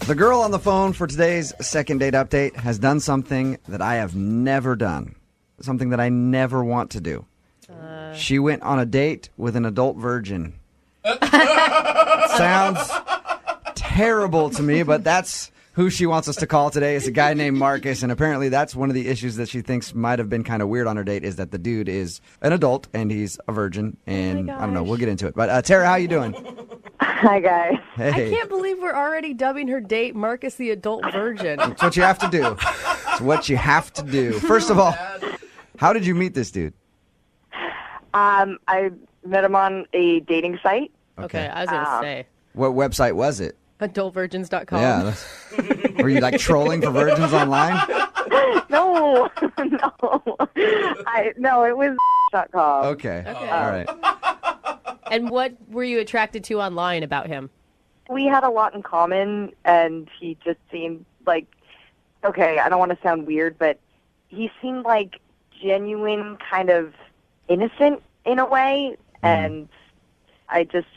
The girl on the phone for today's second date update has done something that I have never done. Something that I never want to do. She went on a date with an adult virgin. Sounds terrible to me, but that's who she wants us to call today. It's a guy named Marcus, and apparently that's one of the issues that she thinks might have been kind of weird on her date is that the dude is an adult and he's a virgin, and I don't know, we'll get into it. But Tara, how you doing? Hi, guys. Hey. I can't believe we're already dubbing her date Marcus the adult virgin. It's what you have to do. It's what you have to do. First of all, how did you meet this dude? I met him on a dating site. Okay, I was going to say. What website was it? Adultvirgins.com. Yeah. Were you like trolling for virgins online? No, no, it was .com. Okay. All right. And what were you attracted to online about him? We had a lot in common, and he just seemed like, okay, I don't want to sound weird, but he seemed like genuine, kind of innocent in a way, and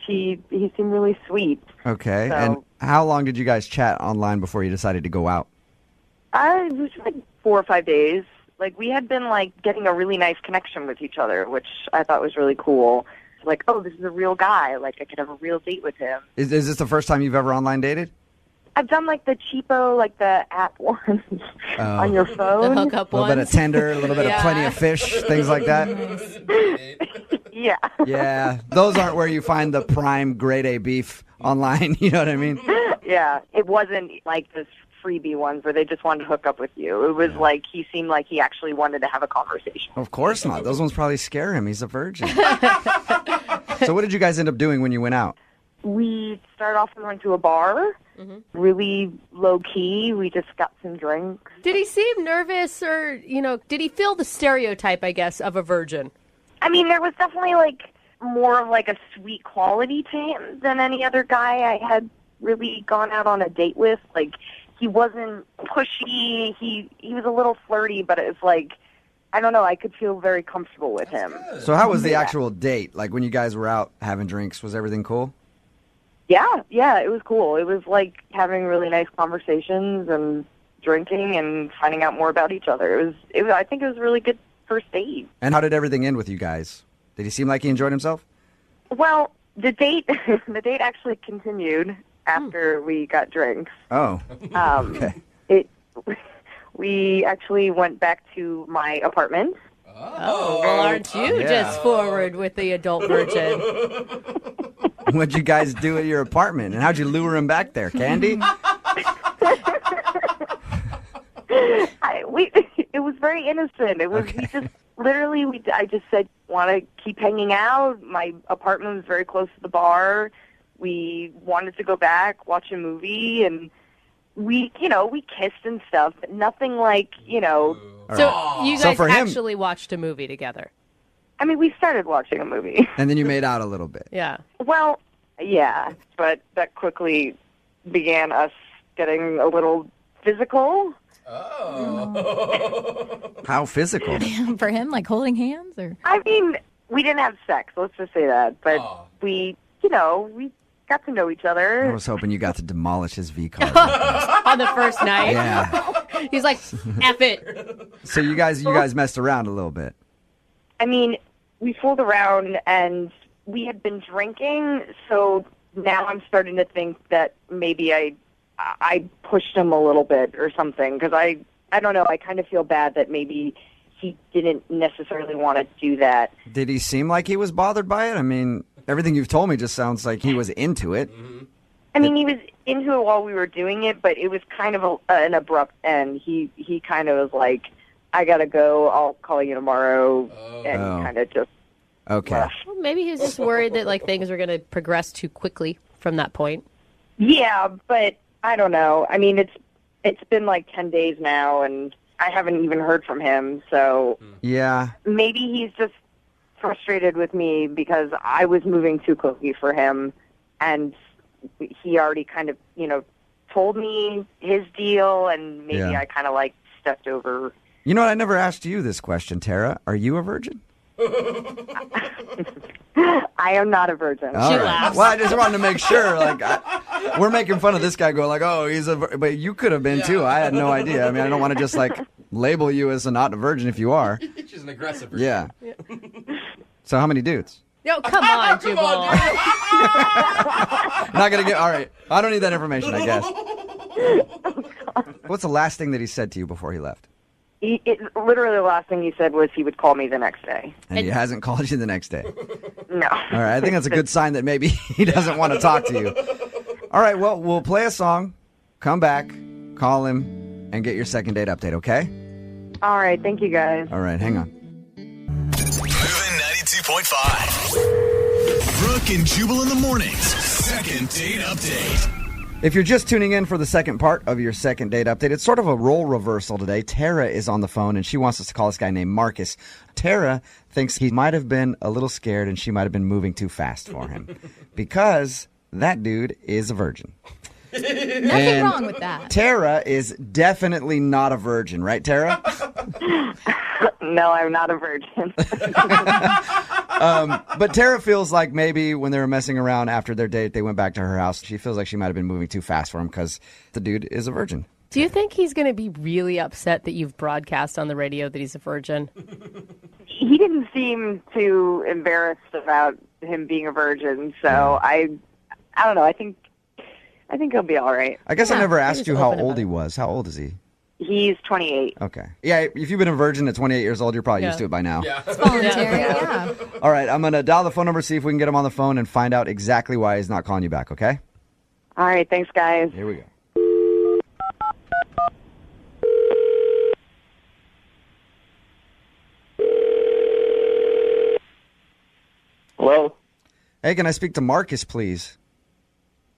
he seemed really sweet. Okay. So, And how long did you guys chat online before you decided to go out? it was like 4 or 5 days. Like, we had been, like, getting a really nice connection with each other, which I thought was really cool. Like, oh, this is a real guy. Like, I could have a real date with him. Is this the first time you've ever online dated? I've done, like, the cheapo, like, the app ones on your phone. The hookup A little ones? bit of Tinder, a little bit of Plenty of Fish, things like that. Yeah. Yeah. Those aren't where you find the prime grade A beef online. You know what I mean? Yeah. It wasn't like this freebie ones where they just wanted to hook up with you. It was like he seemed like he actually wanted to have a conversation. Of course not. Those ones probably scare him. He's a virgin. So what did you guys end up doing when you went out? We started off and went to a bar, really low-key. We just got some drinks. Did he seem nervous or, did he feel the stereotype, I guess, of a virgin? I mean, there was definitely, like, more of, like, a sweet quality to him than any other guy I had really gone out on a date with. Like, he wasn't pushy. He was a little flirty, but it was like, I don't know, I could feel very comfortable with him. So how was the actual date? Like when you guys were out having drinks, was everything cool? Yeah, it was cool. It was like having really nice conversations and drinking and finding out more about each other. I think it was a really good first date. And how did everything end with you guys? Did he seem like he enjoyed himself? Well, the date actually continued after we got drinks. Oh. Okay. We actually went back to my apartment. Oh, well, aren't you just forward with the adult virgin? What'd you guys do at your apartment? And how'd you lure him back there? Candy? It was very innocent. It was we just literally I just said want to keep hanging out. My apartment was very close to the bar. We wanted to go back, watch a movie, and we kissed and stuff, but nothing like, So you guys for him- actually watched a movie together? I mean, we started watching a movie. And then you made out a little bit. Yeah. Well, yeah, but that quickly began us getting a little physical. How physical? For him, like holding hands, or I mean, we didn't have sex, let's just say that, but we got to know each other. I was hoping you got to demolish his V card. On the first night? Yeah. He's like, F it. So you guys messed around a little bit. I mean, we fooled around and we had been drinking, so now I'm starting to think that maybe I pushed him a little bit or something, because I don't know, I kind of feel bad that maybe he didn't necessarily want to do that. Did he seem like he was bothered by it? I mean, everything you've told me just sounds like he was into it. I mean, he was into it while we were doing it, but it was kind of an abrupt end. He kind of was like, I gotta go, I'll call you tomorrow, and kind of just left. Well, maybe he was just worried that things were going to progress too quickly from that point. Yeah, but I don't know. I mean, it's been like 10 days now, and I haven't even heard from him, so Yeah. maybe he's just frustrated with me because I was moving too quickly for him, and he already kind of, told me his deal, and maybe I kind of stepped over. You know what? I never asked you this question, Tara. Are you a virgin? I am not a virgin. All She right. laughs. Well, I just wanted to make sure. We're making fun of this guy going like, oh, but you could have been too. I had no idea. I mean, I don't want to just label you as not a virgin if you are. She's an aggressive virgin. Yeah. So how many dudes? Yo, come on, Jubal. Not gonna get. All right. I don't need that information, I guess. What's the last thing that he said to you before he left? Literally the last thing he said was he would call me the next day. And he hasn't called you the next day. No. All right. I think that's a good sign that maybe he doesn't want to talk to you. All right. Well, we'll play a song, come back, call him, and get your second date update, okay? All right. Thank you, guys. All right. Hang on. Moving 92.5. Brooke and Jubal in the mornings. Second date update. If you're just tuning in for the second part of your second date update, it's sort of a role reversal today. Tara is on the phone, and she wants us to call this guy named Marcus. Tara thinks he might have been a little scared, and she might have been moving too fast for him because that dude is a virgin. Nothing wrong with that. Tara is definitely not a virgin, right, Tara? No, I'm not a virgin. But Tara feels like maybe when they were messing around after their date, they went back to her house. She feels like she might have been moving too fast for him because the dude is a virgin. Do you think he's going to be really upset that you've broadcast on the radio that he's a virgin? He didn't seem too embarrassed about him being a virgin, so I don't know. I think he'll be all right. I guess I Yeah, never he asked was you how open old about he it. was. How old is he? He's 28. Okay. Yeah, if you've been a virgin at 28 years old, you're probably used to it by now. Yeah. It's voluntary, yeah. All right, I'm going to dial the phone number, see if we can get him on the phone and find out exactly why he's not calling you back, okay? All right. Thanks, guys. Here we go. Hello? Hey, can I speak to Marcus, please?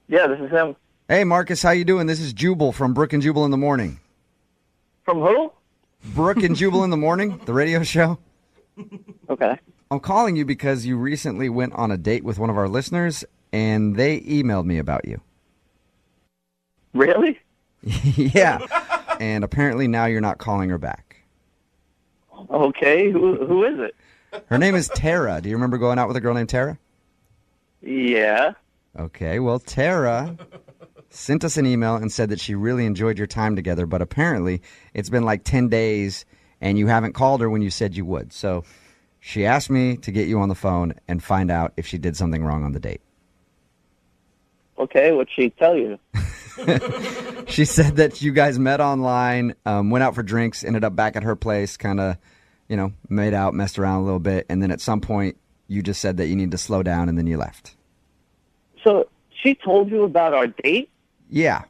Yeah, this is him. Hey, Marcus, how you doing? This is Jubal from Brooke and Jubal in the Morning. From who? Brooke and Jubal in the Morning, the radio show. Okay. I'm calling you because you recently went on a date with one of our listeners, and they emailed me about you. Really? Yeah. And apparently now you're not calling her back. Okay. Who is it? Her name is Tara. Do you remember going out with a girl named Tara? Yeah. Okay, well, Tara sent us an email and said that she really enjoyed your time together, but apparently it's been like 10 days and you haven't called her when you said you would. So she asked me to get you on the phone and find out if she did something wrong on the date. Okay, what'd she tell you? She said that you guys met online, went out for drinks, ended up back at her place, kind of, made out, messed around a little bit, and then at some point you just said that you need to slow down and then you left. So she told you about our date? Yeah.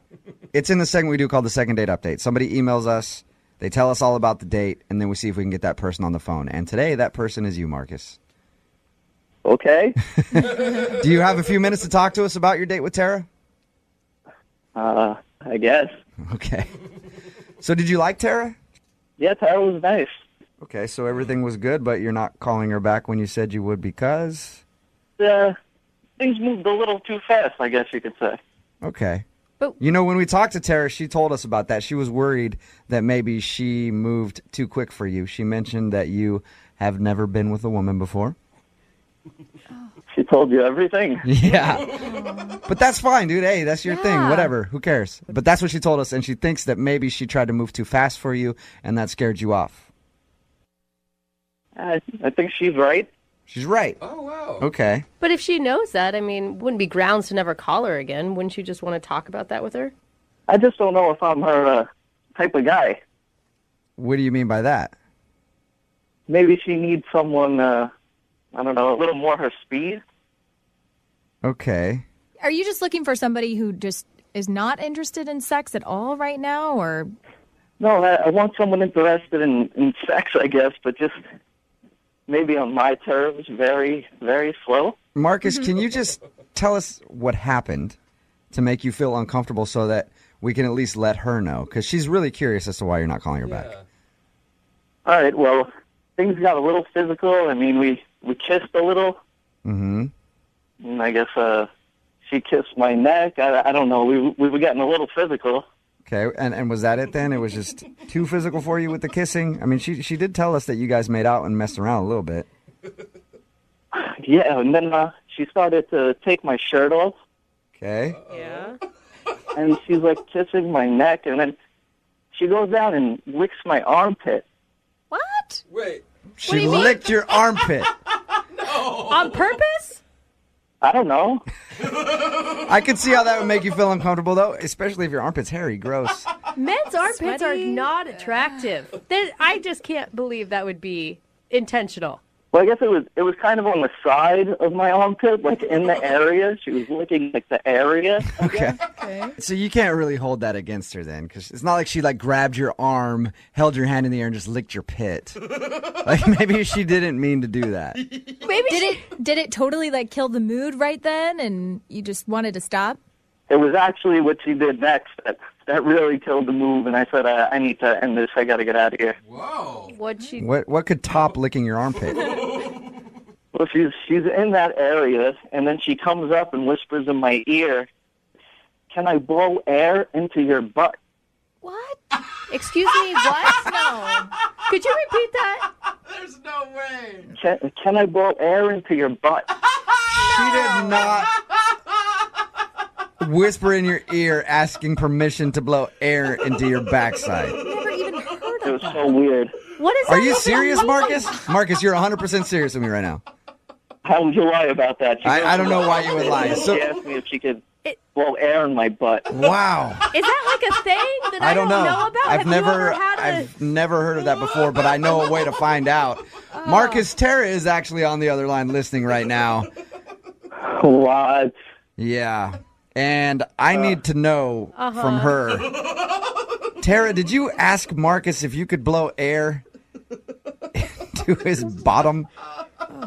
It's in the segment we do called the second date update. Somebody emails us, they tell us all about the date, and then we see if we can get that person on the phone. And today that person is you, Marcus. Okay. Do you have a few minutes to talk to us about your date with Tara? I guess. Okay. So did you like Tara? Yeah, Tara was nice. Okay, so everything was good, but you're not calling her back when you said you would because? Things moved a little too fast, I guess you could say. Okay. But- when we talked to Tara, she told us about that. She was worried that maybe she moved too quick for you. She mentioned that you have never been with a woman before. She told you everything? Yeah. But that's fine, dude. Hey, that's your thing. Yeah. Whatever. Who cares? But that's what she told us, and she thinks that maybe she tried to move too fast for you, and that scared you off. I think she's right. She's right. Oh, wow. Okay. But if she knows that, I mean, wouldn't be grounds to never call her again. Wouldn't you just want to talk about that with her? I just don't know if I'm her type of guy. What do you mean by that? Maybe she needs someone, I don't know, a little more her speed. Okay. Are you just looking for somebody who just is not interested in sex at all right now, or? No, I want someone interested in sex, I guess, but just maybe on my terms, very, very slow. Marcus, can you just tell us what happened to make you feel uncomfortable so that we can at least let her know? Because she's really curious as to why you're not calling her back. All right, well, things got a little physical. I mean, we kissed a little. Mm-hmm. And I guess she kissed my neck. I don't know. We were getting a little physical. Okay, and was that it then? It was just too physical for you with the kissing? I mean, she did tell us that you guys made out and messed around a little bit. Yeah, and then she started to take my shirt off, Okay. Yeah. and she's like kissing my neck, and then she goes down and licks my armpit. What? Wait. She licked your armpit. On purpose? I don't know. I could see how that would make you feel uncomfortable, though, especially if your armpit's hairy. Gross. Men's armpits are Sweaty. not attractive. I just can't believe that would be intentional. Well, I guess it was kind of on the side of my armpit, like in the area. She was licking like the area. Okay. Okay. So you can't really hold that against her then, because it's not like she like grabbed your arm, held your hand in the air, and just licked your pit. Like maybe she didn't mean to do that. Maybe Did it totally like kill the mood right then, and you just wanted to stop? It was actually what she did next that really killed the move, and I said, I need to end this. I got to get out of here. Whoa. What could top licking your armpit? Well, she's in that area, and then she comes up and whispers in my ear, "Can I blow air into your butt?" What? Excuse me, what? No. Could you repeat that? There's no way. Can I blow air into your butt? She did not whisper in your ear asking permission to blow air into your backside. Never even heard It of was that. so weird. What is Are that you even serious, mean? Marcus? Marcus, you're 100% serious with me right now. How would you lie about that? I don't know why you would lie. She So, asked me if she could blow air in my butt. wow. Is that like a thing that I don't know about? I've Have you never ever had I've never heard of that before, but I know a way to find out. Marcus, Tara is actually on the other line listening right now. What? Yeah. And I need to know from her. Tara, did you ask Marcus if you could blow air into his bottom?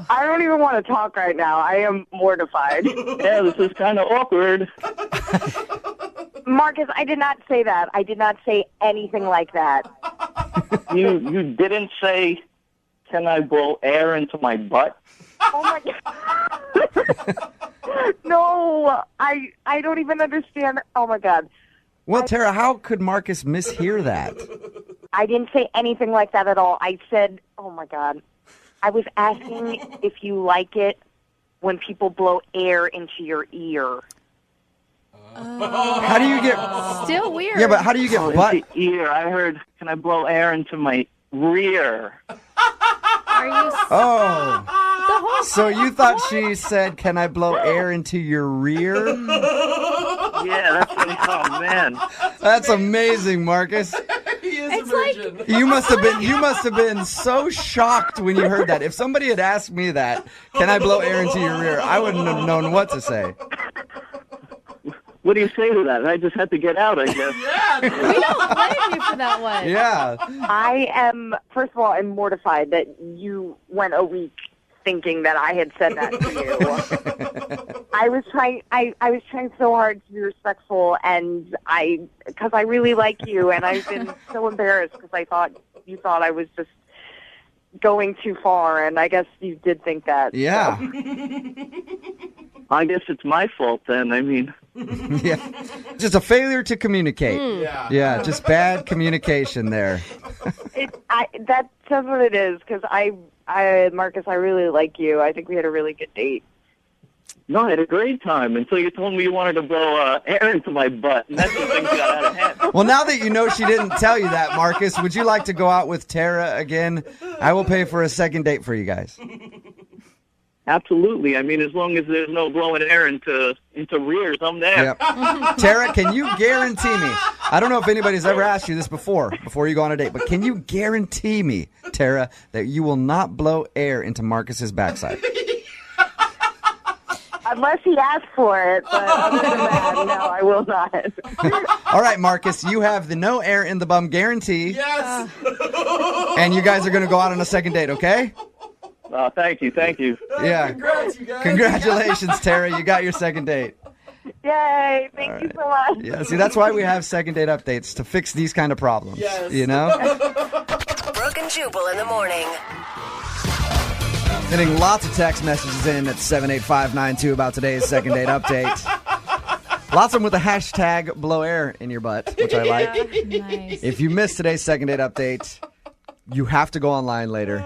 I don't even want to talk right now. I am mortified. Yeah, this is kind of awkward. Marcus, I did not say that. I did not say anything like that. You didn't say, "Can I blow air into my butt?" Oh my God. No, I don't even understand. Oh my God. Well, Tara, how could Marcus mishear that? I didn't say anything like that at all. I said, oh my God. I was asking if you like it when people blow air into your ear. How do you get... Still weird. Yeah, but how do you get butt... Into ear. I heard, "Can I blow air into my rear?" Are you Oh, the whole so you thought she said, "Can I blow air into your rear?" Yeah, that's what he called, man. That's amazing, Marcus. He is It's a like- virgin. You must have been so shocked when you heard that. If somebody had asked me that, "Can I blow air into your rear?" I wouldn't have known what to say. What do you say to that? I just had to get out, I guess. We don't blame you for that one. Yeah. I am, first of all, I'm mortified that you went a week thinking that I had said that to you. I was trying so hard to be respectful, and because I really like you, and I've been so embarrassed because I thought you thought I was just going too far, and I guess you did think that. Yeah. I guess it's my fault then. I mean, Yeah. Just a failure to communicate. Yeah. Yeah, just bad communication there. That says what it is, because Marcus, I really like you. I think we had a really good date. no, I had a great time until you told me you wanted to blow air into my butt, and that's when things got out of hand. Well, now that you know she didn't tell you that, Marcus, would you like to go out with Tara again? I will pay for a second date for you guys. Absolutely. I mean, as long as there's no blowing air into rears, I'm there. Yep. Tara, can you guarantee me? I don't know if anybody's ever asked you this before you go on a date, but can you guarantee me, Tara, that you will not blow air into Marcus's backside? Unless he asks for it, but other than that, no, I will not. All right, Marcus, you have the no air in the bum guarantee, Yes. and you guys are going to go out on a second date, okay? Thank you. Yeah. Congrats, you guys. Congratulations, Tara. You got your second date. Yay, thank you so much. Yeah, see, that's why we have second date updates, to fix these kind of problems. Yes. You know? Brooke and Jubal in the morning. Getting lots of text messages in at 78592 about today's second date update. Lots of them with the hashtag blow air in your butt, which I like. Nice. If you missed today's second date update, you have to go online later,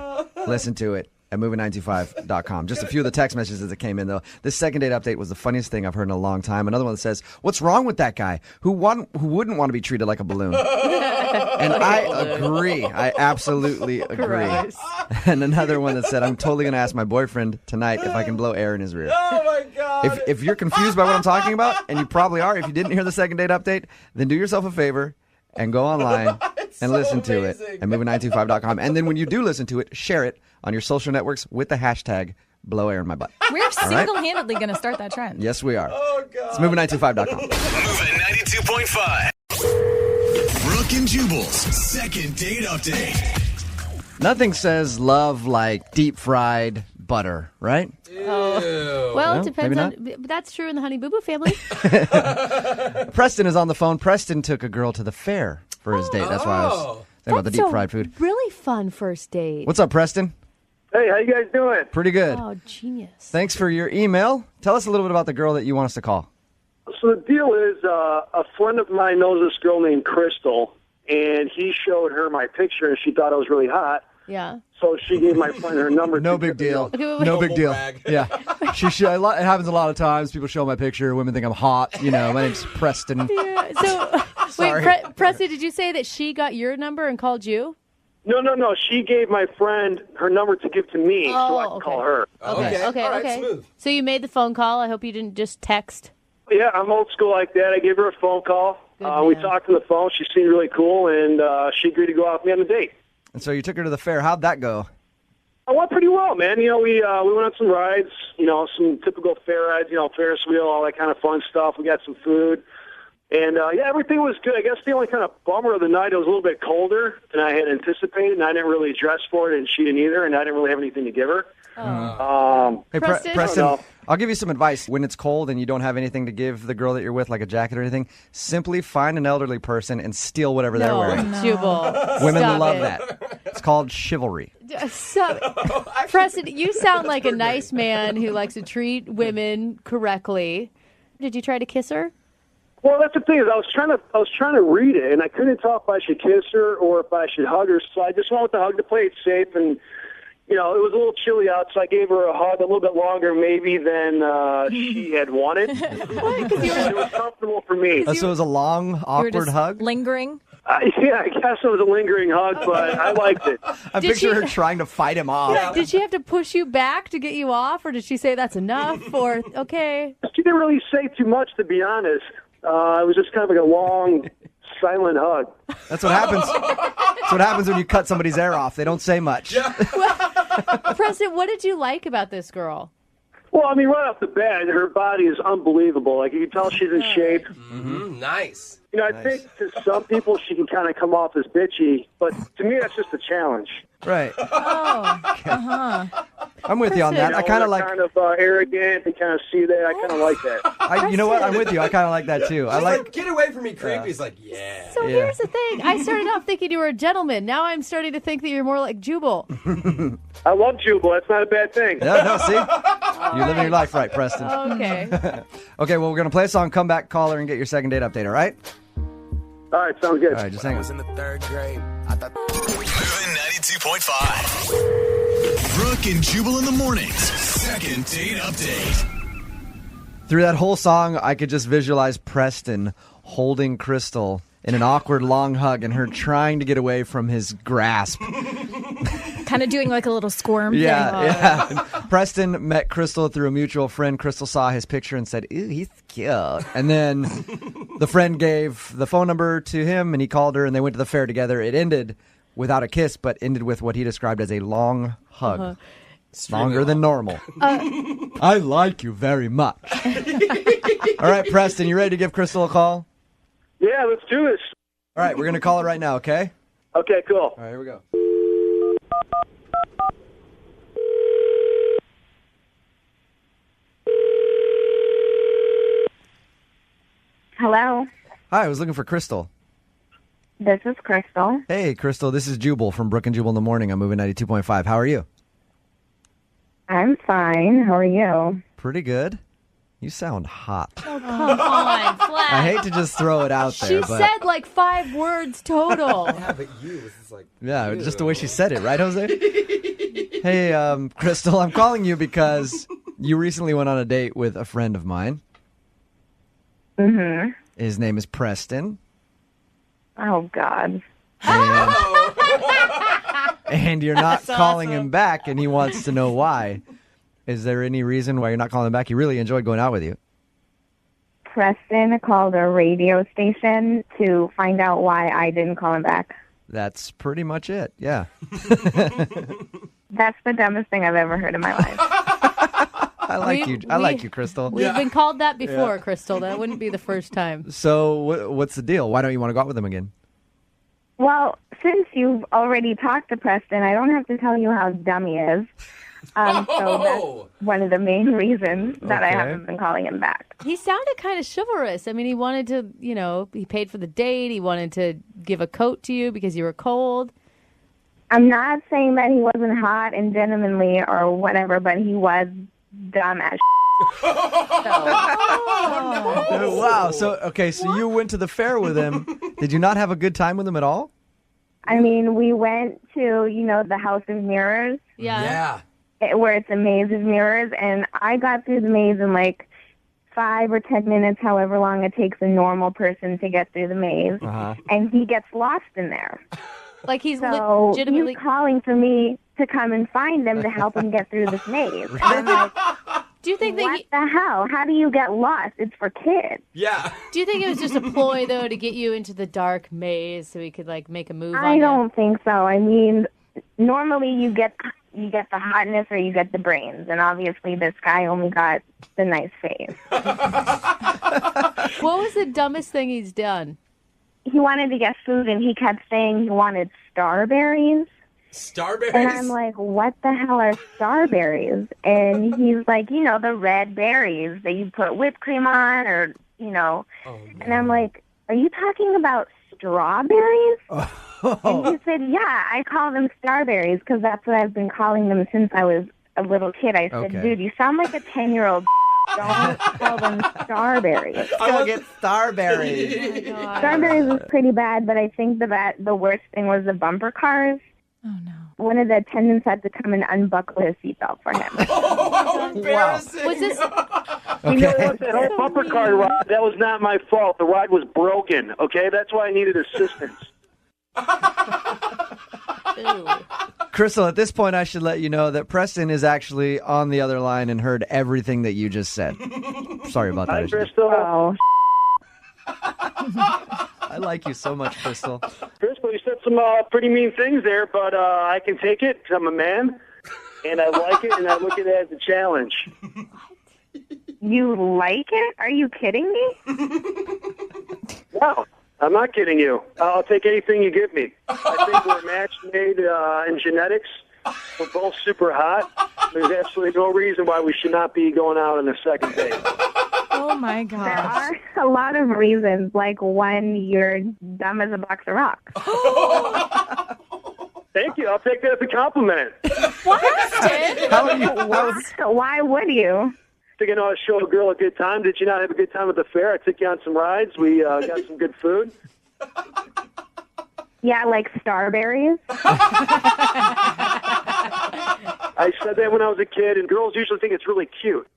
listen to it. at movie925.com. Just a few of the text messages that came in, though. This second date update was the funniest thing I've heard in a long time. Another one that says, what's wrong with that guy who wouldn't want to be treated like a balloon? And I agree. I absolutely agree. Gross. And another one that said, I'm totally going to ask my boyfriend tonight if I can blow air in his rear. Oh, my God. If you're confused by what I'm talking about, and you probably are, if you didn't hear the second date update, then do yourself a favor and go online and listen to it at movie925.com. And then when you do listen to it, share it on your social networks with the hashtag blow air in my butt. We're single-handedly going to start that trend. Yes, we are. Oh, God. It's movie925.com. Moving 92.5. Brooke and Jubal's second date update. Nothing says love like deep-fried butter, right? Well, it depends maybe on. But that's true in the Honey Boo Boo family. Preston is on the phone. Preston took a girl to the fair for his date. That's why I was thinking about the That's deep-fried food. Really fun first date. What's up, Preston? Hey, how you guys doing? Pretty good. Oh, genius. Thanks for your email. Tell us a little bit about the girl that you want us to call. So the deal is, a friend of mine knows this girl named Crystal, and he showed her my picture, and she thought I was really hot. Yeah. So she gave my friend her number. No big deal. Okay, wait. No big deal. Brag. Yeah. It happens a lot of times. People show my picture. Women think I'm hot. You know, my name's Preston. Yeah. So, Sorry. wait, Preston, did you say that she got your number and called you? No. She gave my friend her number to give to me, so I could okay. call her. Okay. Okay. All right, smooth. So you made the phone call. I hope you didn't just text. Yeah, I'm old school like that. I gave her a phone call. Good We man. talked on the phone. She seemed really cool, and she agreed to go out with me on a date. And so you took her to the fair. How'd that go? I went pretty well, man. You know, we went on some rides, you know, some typical fair rides, you know, Ferris wheel, all that kind of fun stuff. We got some food. And, yeah, everything was good. I guess the only kind of bummer of the night, it was a little bit colder than I had anticipated, and I didn't really dress for it, and she didn't either, and I didn't really have anything to give her. Hey, Preston? Preston, I'll give you some advice. When it's cold and you don't have anything to give the girl that you're with, like a jacket or anything, simply find an elderly person and steal whatever they're wearing. Jubal. Women Stop love it. that. It's called chivalry. Preston, you sound like a nice man who likes to treat women correctly. Did you try to kiss her? Well, that's the thing is I was trying to read it, and I couldn't tell if I should kiss her or if I should hug her. So I just went with the hug to play it safe, and you know it was a little chilly out, so I gave her a hug a little bit longer maybe than she had wanted. It was comfortable for me. So it was a long, You were awkward just hug? lingering. Yeah, I guess it was a lingering hug, but I liked it. I Did picture she- her trying to fight him off. Did she have to push you back to get you off, or did she say that's enough? Or okay, She didn't really say too much, to be honest. It was just kind of like a long, silent hug. That's what happens. That's what happens when you cut somebody's air off. They don't say much. Preston, what did you like about this girl? Well, I mean, right off the bat, her body is unbelievable. Like, you can tell she's in shape. Nice. You know, I think to some people she can kind of come off as bitchy, but to me that's just a challenge. Right. Oh, I'm with you on that. I kind of like. kind of arrogant and kind of see that. I kind of like that. You know what? I'm with you. I kind of like that too. I He's like. like, get away from me, creepy. He's like, yeah. So here's the thing. I started off thinking you were a gentleman. Now I'm starting to think that you're more like Jubal. I love Jubal. That's not a bad thing. Yeah, no, see? You're living your life right, Preston. Okay. Okay, well, we're going to play a song, come back, call her, and get your second date update, all right? All right, sounds good. All right, just hang on. In the third grade. Moving 92.5. Brooke and Jubal in the mornings. Second date update. Through that whole song, I could just visualize Preston holding Crystal in an awkward long hug and her trying to get away from his grasp. kind of doing like a little squirm thing. Yeah. Preston met Crystal through a mutual friend. Crystal saw his picture and said, "Ooh, he's cute." And then the friend gave the phone number to him, and he called her, and they went to the fair together. It ended without a kiss, but ended with what he described as a long hug. Longer than normal. I like you very much. All right, Preston, you ready to give Crystal a call? Yeah, let's do this. All right, we're going to call her right now, okay? Okay, cool. All right, here we go. Hello, Hi, I was looking for Crystal. this is Crystal. Hey, Crystal, this is Jubal from Brooke and Jubal in the Morning. I'm moving 92.5. How are you? I'm fine. How are you? Pretty good. You sound hot. Oh, come on, Flash. I hate to just throw it out there, She but said like 5 words total. Yeah, but you, this is like, yeah, just the way she said it, right, Jose? Hey, Crystal, I'm calling you because you recently went on a date with a friend of mine. Mm-hmm. His name is Preston. Oh, God. And you're not That's calling awesome. him back, and he wants to know why. Is there any reason why you're not calling him back? He really enjoyed going out with you. Preston called a radio station to find out why I didn't call him back. That's pretty much it, yeah. That's the dumbest thing I've ever heard in my life. I like you, Crystal. We've been called that before, Crystal. That wouldn't be the first time. So what's the deal? Why don't you want to go out with him again? Well, since you've already talked to Preston, I don't have to tell you how dumb he is. So that's one of the main reasons that I Okay. haven't been calling him back. He sounded kind of chivalrous. I mean, he wanted to, he paid for the date. He wanted to give a coat to you because you were cold. I'm not saying that he wasn't hot and gentlemanly or whatever, but he was dumb as Wow. So you went to the fair with him. Did you not have a good time with him at all? I mean, we went to, the House of Mirrors, Yeah. where it's a maze of mirrors, and I got through the maze in like 5 or 10 minutes, however long it takes a normal person to get through the maze, and he gets lost in there. Like he's So legitimately. he's calling for me to come and find him to help him get through this maze. And I'm like, Do you think that what the hell? How do you get lost? It's for kids. Yeah. Do you think it was just a ploy though to get you into the dark maze so he could like make a move on I you? don't think so. I mean, normally you get the hotness or you get the brains, and obviously this guy only got the nice face. What was the dumbest thing he's done? He wanted to get food, and he kept saying he wanted starberries. Starberries? And I'm like, what the hell are starberries? And he's like, the red berries that you put whipped cream on, or, Oh, no. And I'm like, are you talking about strawberries? And he said, yeah, I call them starberries because that's what I've been calling them since I was a little kid. I said, Okay. dude, you sound like a 10-year-old. Don't call them starberries. Go get starberries. Oh, God. Starberries was pretty bad, but I think the worst thing was the bumper cars. Oh, no. One of the attendants had to come and unbuckle his seatbelt for him. Oh, embarrassing. Was this? You know what? That whole bumper car ride, that was not my fault. The ride was broken, okay? That's why I needed assistance. Ew. Crystal, at this point, I should let you know that Preston is actually on the other line and heard everything that you just said. Sorry about that. Hi, I should- Crystal. Oh, I like you so much, Crystal. Crystal, you said some pretty mean things there, but I can take it because I'm a man, and I like it, and I look at it as a challenge. you like it? Are you kidding me? No, I'm not kidding you. I'll take anything you give me. I think we're a match made in genetics. We're both super hot. There's absolutely no reason why we should not be going out on the second date. Oh, my There gosh. are a lot of reasons, like one, you're dumb as a box of rocks. Thank you. I'll take that as a compliment. Preston? How are you? Why would you? Think I know how to show a girl a good time. Did you not have a good time at the fair? I took you on some rides. We got some good food. Yeah, like starberries. I said that when I was a kid, and girls usually think it's really cute.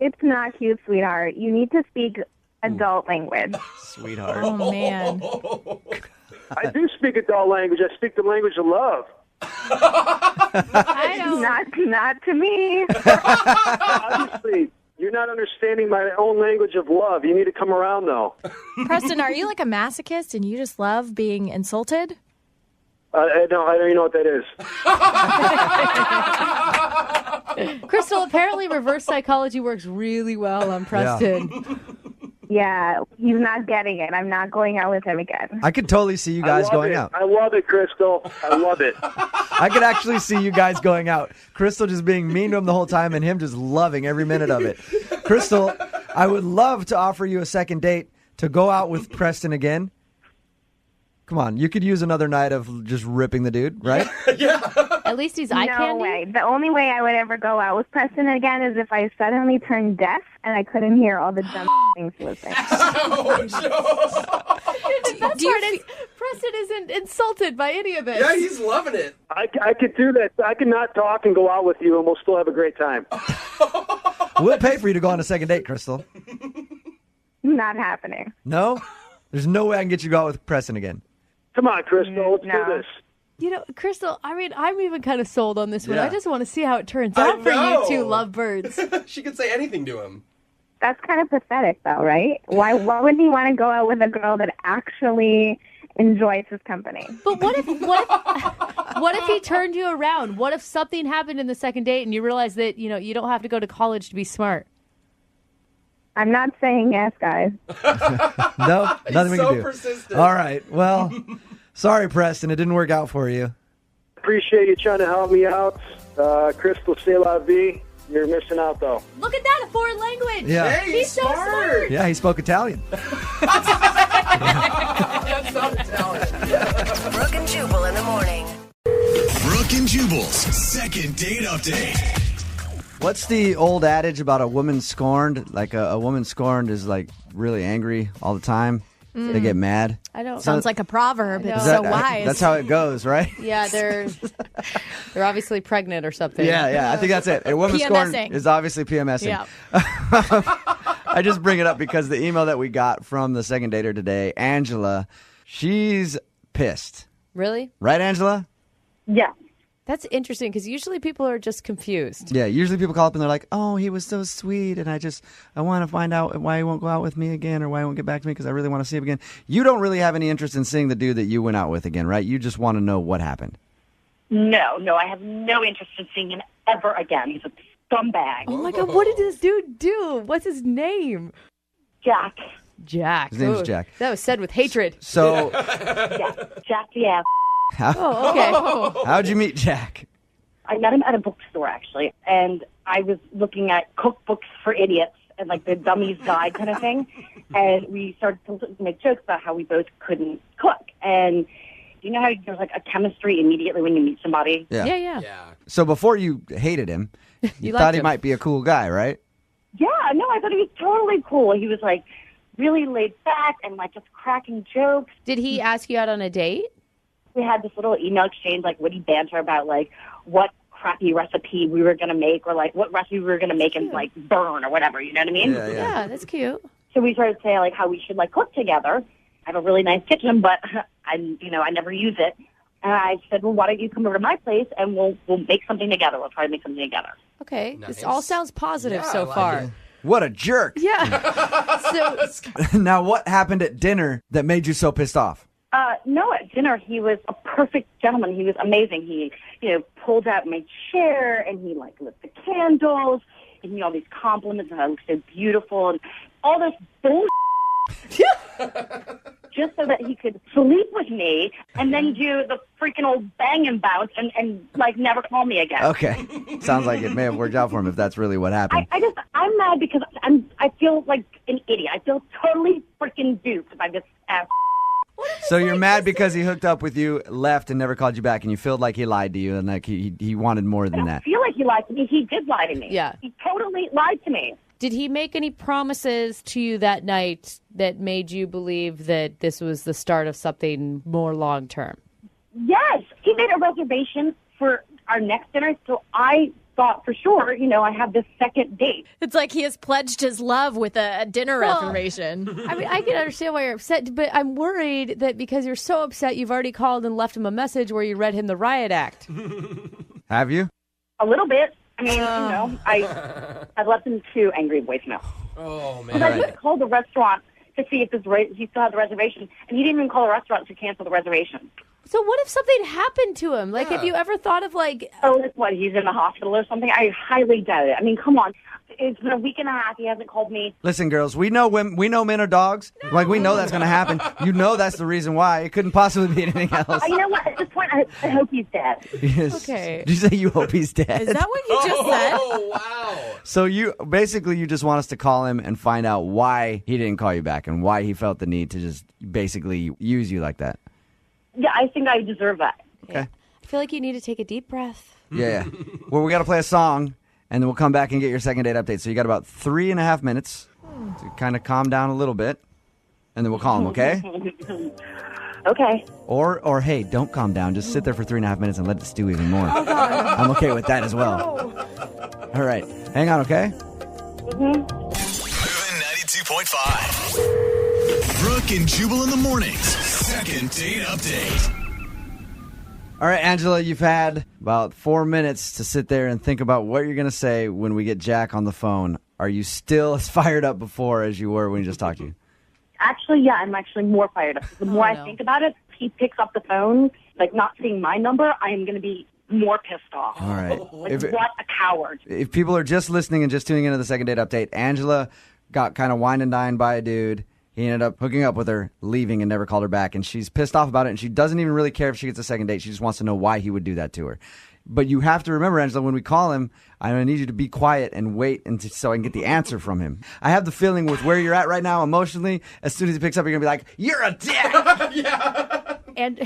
It's not cute, sweetheart. You need to speak adult language. Sweetheart. Oh, man. I do speak adult language. I speak the language of love. I don't. Not to me. Obviously, you're not understanding my own language of love. You need to come around, though. Preston, are you like a masochist and you just love being insulted? I don't even know what that is. Crystal, apparently reverse psychology works really well on Preston. Yeah, he's not getting it. I'm not going out with him again. I could totally see you guys going out. I love it, Crystal. I love it. I could actually see you guys going out. Crystal just being mean to him the whole time and him just loving every minute of it. Crystal, I would love to offer you a second date to go out with Preston again. Come on, you could use another night of just ripping the dude, right? At least he's eye No candy. way. The only way I would ever go out with Preston again is if I suddenly turned deaf and I couldn't hear all the dumb things he was saying. That's Preston isn't insulted by any of this. Yeah, he's loving it. I could do that. I could not talk and go out with you, and we'll still have a great time. We'll pay for you to go on a second date, Crystal. Not happening. No? There's no way I can get you to go out with Preston again. Come on, Crystal. Let's No. do this. You know, Crystal, I mean, I'm even kind of sold on this one. Yeah. I just want to see how it turns I out for you know. two lovebirds. She could say anything to him. That's kind of pathetic, though, right? Why wouldn't he want to go out with a girl that actually enjoys his company? But what if he turned you around? What if something happened in the second date and you realize that, you know, you don't have to go to college to be smart? I'm not saying yes, guys. No? Nothing we so can do. persistent. All right. Well, sorry, Preston. It didn't work out for you. Appreciate you trying to help me out. Crystal, c'est la vie. You're missing out, though. Look at that, a foreign language. Yeah. Hey, He's so smart. Yeah, he spoke Italian. That's not Italian. Brooke and Jubal in the morning. Brooke and Jubal's second date update. What's the old adage about a woman scorned? Like a woman scorned is like really angry all the time. They get mad. I don't. Sounds like a proverb. It's Is so wise. That's how it goes, right? Yeah, they're obviously pregnant or something. Yeah. I think that's it. A woman scorned PMSing. is obviously PMSing. Yeah. I just bring it up because the email that we got from the second dater today, Angela, she's pissed. Really? Right, Angela? Yeah. That's interesting because usually people are just confused. Yeah, usually people call up and they're like, oh, he was so sweet, and I want to find out why he won't go out with me again or why he won't get back to me because I really want to see him again. You don't really have any interest in seeing the dude that you went out with again, right? You just want to know what happened. No, I have no interest in seeing him ever again. He's a scumbag. Oh my God, what did this dude do? What's his name? Jack. Jack. His name's Ooh, Jack. That was said with hatred. So, Yeah, Jack the ass. Oh, okay. how'd you meet Jack? I met him at a bookstore, actually, and I was looking at cookbooks for idiots and, like, the dummy's guide kind of thing, and we started to make jokes about how we both couldn't cook. And you know how there's, like, a chemistry immediately when you meet somebody? Yeah. Yeah. So before you hated him, you liked thought he him. might be a cool guy, right? Yeah, no, I thought he was totally cool. He was, like, really laid back and, like, just cracking jokes. Did he ask you out on a date? We had this little email exchange, like witty banter about like what crappy recipe we were going to make or like what recipe we were going to make and like burn or whatever, you know what I mean? Yeah, that's cute. So we started saying like how we should like cook together. I have a really nice kitchen, but I never use it. And I said, well, why don't you come over to my place and we'll make something together. We'll try to make something together. Okay, Nice. this all sounds positive Yeah, so I like far. it. What a jerk. Yeah. So Now, what happened at dinner that made you so pissed off? No, at dinner he was a perfect gentleman. He was amazing. He, pulled out my chair and he like lit the candles and he all these compliments and I looked so beautiful and all this bullshit. Just so that he could sleep with me and then do the freaking old bang and bounce and like never call me again. Okay. Sounds like it may have worked out for him if that's really what happened. I'm mad because I feel like an idiot. I feel totally freaking duped by this ass. So you're mad because he hooked up with you, left, and never called you back, and you feel like he lied to you and like he wanted more than I that. feel like he lied to me. He did lie to me. Yeah. He totally lied to me. did he make any promises to you that night that made you believe that this was the start of something more long term? Yes. He made a reservation for our next dinner, so I thought for sure, I have this second date. It's like he has pledged his love with a dinner reservation. I mean, I can understand why you're upset, but I'm worried that because you're so upset, you've already called and left him a message where you read him the riot act. Have you? A little bit. I mean, I left him 2 angry voicemails. Oh, Because man. I just called the restaurant to see if he still had the reservation, and he didn't even call the restaurant to cancel the reservation. So what if something happened to him? Like, have you ever thought of, like... Oh, that's what, he's in the hospital or something? I highly doubt it. I mean, come on. It's been a week and a half. He hasn't called me. Listen, girls, we know men are dogs. No. Like, we know that's going to happen. You know that's the reason why. It couldn't possibly be anything else. You know what? At this point, I hope he's dead. Yes. Okay. Did you say you hope he's dead? Is that what you just said? Oh, wow. So you just want us to call him and find out why he didn't call you back and why he felt the need to just basically use you like that. Yeah, I think I deserve that. Okay. I feel like you need to take a deep breath. Yeah. Well, we got to play a song, and then we'll come back and get your second date update. So you got about 3.5 minutes to kind of calm down a little bit. and then we'll call him, okay? Okay. Or hey, don't calm down. Just sit there for 3.5 minutes and let it stew even more. Oh, God. I'm okay with that as well. All right. Hang on, okay? Moving 92.5. Brooke and Jubal in the mornings. Second date update. All right, Angela, you've had about 4 minutes to sit there and think about what you're going to say when we get Jack on the phone. Are you still as fired up before as you were when he just talked to you? Actually, yeah, I'm actually more fired up. The more I think about it, he picks up the phone, like not seeing my number, I am going to be more pissed off. All right. Like, what a coward. If people are just listening and just tuning into the second date update, Angela got kind of wine and dined by a dude. He ended up hooking up with her, leaving, and never called her back. And she's pissed off about it, and she doesn't even really care if she gets a second date. She just wants to know why he would do that to her. But you have to remember, Angela, when we call him, I need you to be quiet and wait so I can get the answer from him. I have the feeling with where you're at right now emotionally, as soon as he picks up, you're going to be like, you're a dick! Yeah. And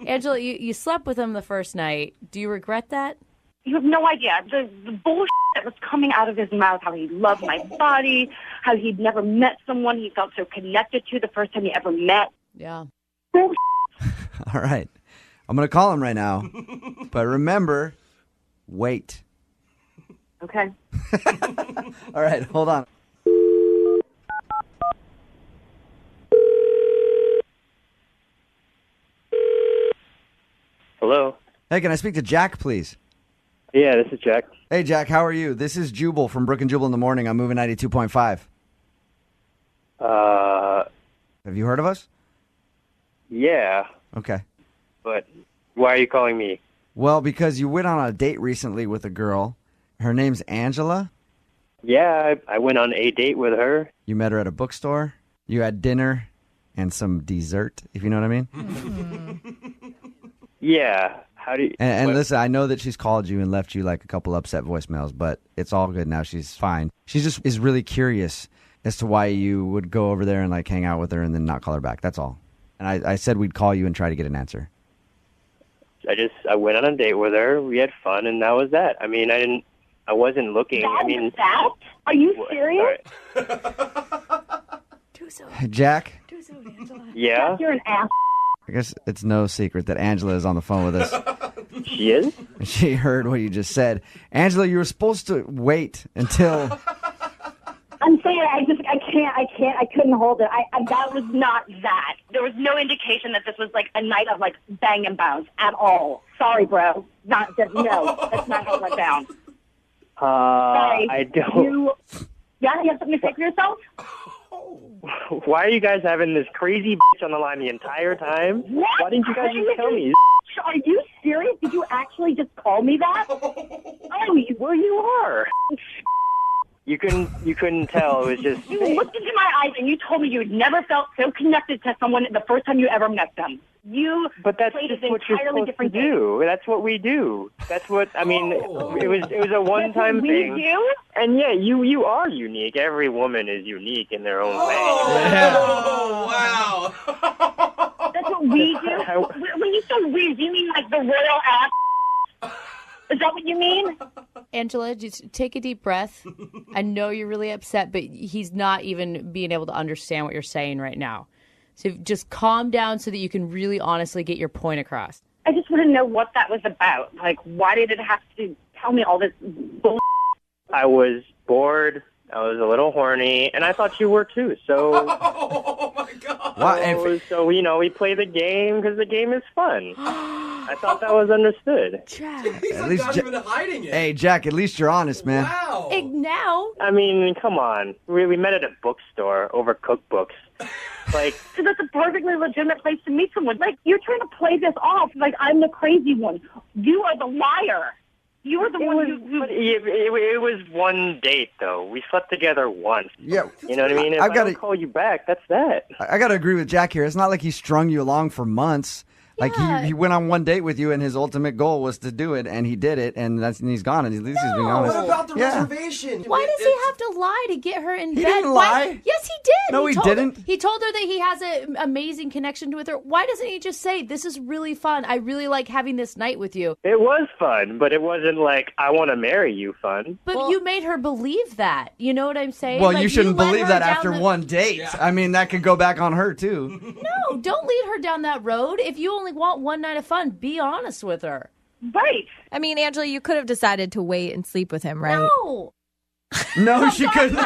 Angela, you slept with him the first night. Do you regret that? You have no idea. The bullshit that was coming out of his mouth, how he loved my body, how he'd never met someone he felt so connected to the first time he ever met. Yeah. Bullshit. All right. I'm going to call him right now. But remember, wait. Okay. All right, hold on. Hello. Hey, can I speak to Jack, please? Yeah, this is Jack. Hey, Jack, how are you? This is Jubal from Brooke and Jubal in the Morning. I'm moving 92.5. Have you heard of us? Yeah, Okay. but why are you calling me? Well, because you went on a date recently with a girl. Her name's Angela. Yeah, I went on a date with her. You met her at a bookstore. You had dinner and some dessert, if you know what I mean. Yeah. How do you... And what- listen, I know that she's called you and left you like a couple upset voicemails, but it's all good now. She's fine. She just is really curious as to why you would go over there and like hang out with her and then not call her back. That's all. And I said we'd call you and try to get an answer. I went on a date with her. We had fun, and that was that. I mean, I wasn't looking. I mean, that? Are you serious? Hey, Jack, Yeah, You're an ass. I guess it's no secret that Angela is on the phone with us. she is. She heard what you just said. Angela, you were supposed to wait until... I'm saying I couldn't hold it. That was not that. There was no indication that this was like a night of like bang and bounce at all. Sorry, bro. No, that's not how it went down. Sorry. I don't. You have something to say for yourself? Why are you guys having this crazy bitch on the line the entire time? What? Why didn't you guys just tell me? Are you serious? Did you actually just call me that? Well, you are. You couldn't tell. It was just... You looked into my eyes and you told me you had never felt so connected to someone the first time you ever met them. But that's played just an what you're entirely supposed to different do. That's what we do. That's what I mean. It was a one-time thing. We do? And yeah, you are unique. Every woman is unique in their own way. Oh, wow. That's what we do? When you say we, do you mean like the royal ass? Is that what you mean? Angela, just take a deep breath. I know you're really upset, but he's not even being able to understand what you're saying right now. So just calm down so that you can really honestly get your point across. I just want to know what that was about. Like, why did it have to tell me all this bull? I was bored. I was a little horny, and I thought you were too. So, Oh, my God. so we play the game because the game is fun. I thought that was understood. Jack. He's At like least not Ja- even hiding it. Hey, Jack, at least you're honest, man. Wow. Now? I mean, come on. We met at a bookstore over cookbooks. Like, So that's a perfectly legitimate place to meet someone. Like, you're trying to play this off like I'm the crazy one. You are the liar. You were the one who... it was one date, though. We slept together once. Yeah. You know what I mean? If I've I gotta- don't call you back, that's that. I got to agree with Jack here. It's not like he strung you along for months. Like he went on one date with you, and his ultimate goal was to do it, and he did it, and he's gone, and at least he's being honest. What about the reservation? Why does he have to lie to get her in bed? Didn't lie. Yes, he did. No, he didn't. He told her that he has an amazing connection with her. Why doesn't he just say, "This is really fun. I really like having this night with you"? It was fun, but it wasn't like I want to marry you fun. But you made her believe that. You know what I'm saying? Well, Like, you shouldn't led believe her that down after one date. I mean, that could go back on her, too. No, don't lead her down that road. If you only want one night of fun, be honest with her. Right. I mean, Angela, you could have decided to wait and sleep with him, right? No. No, she couldn't.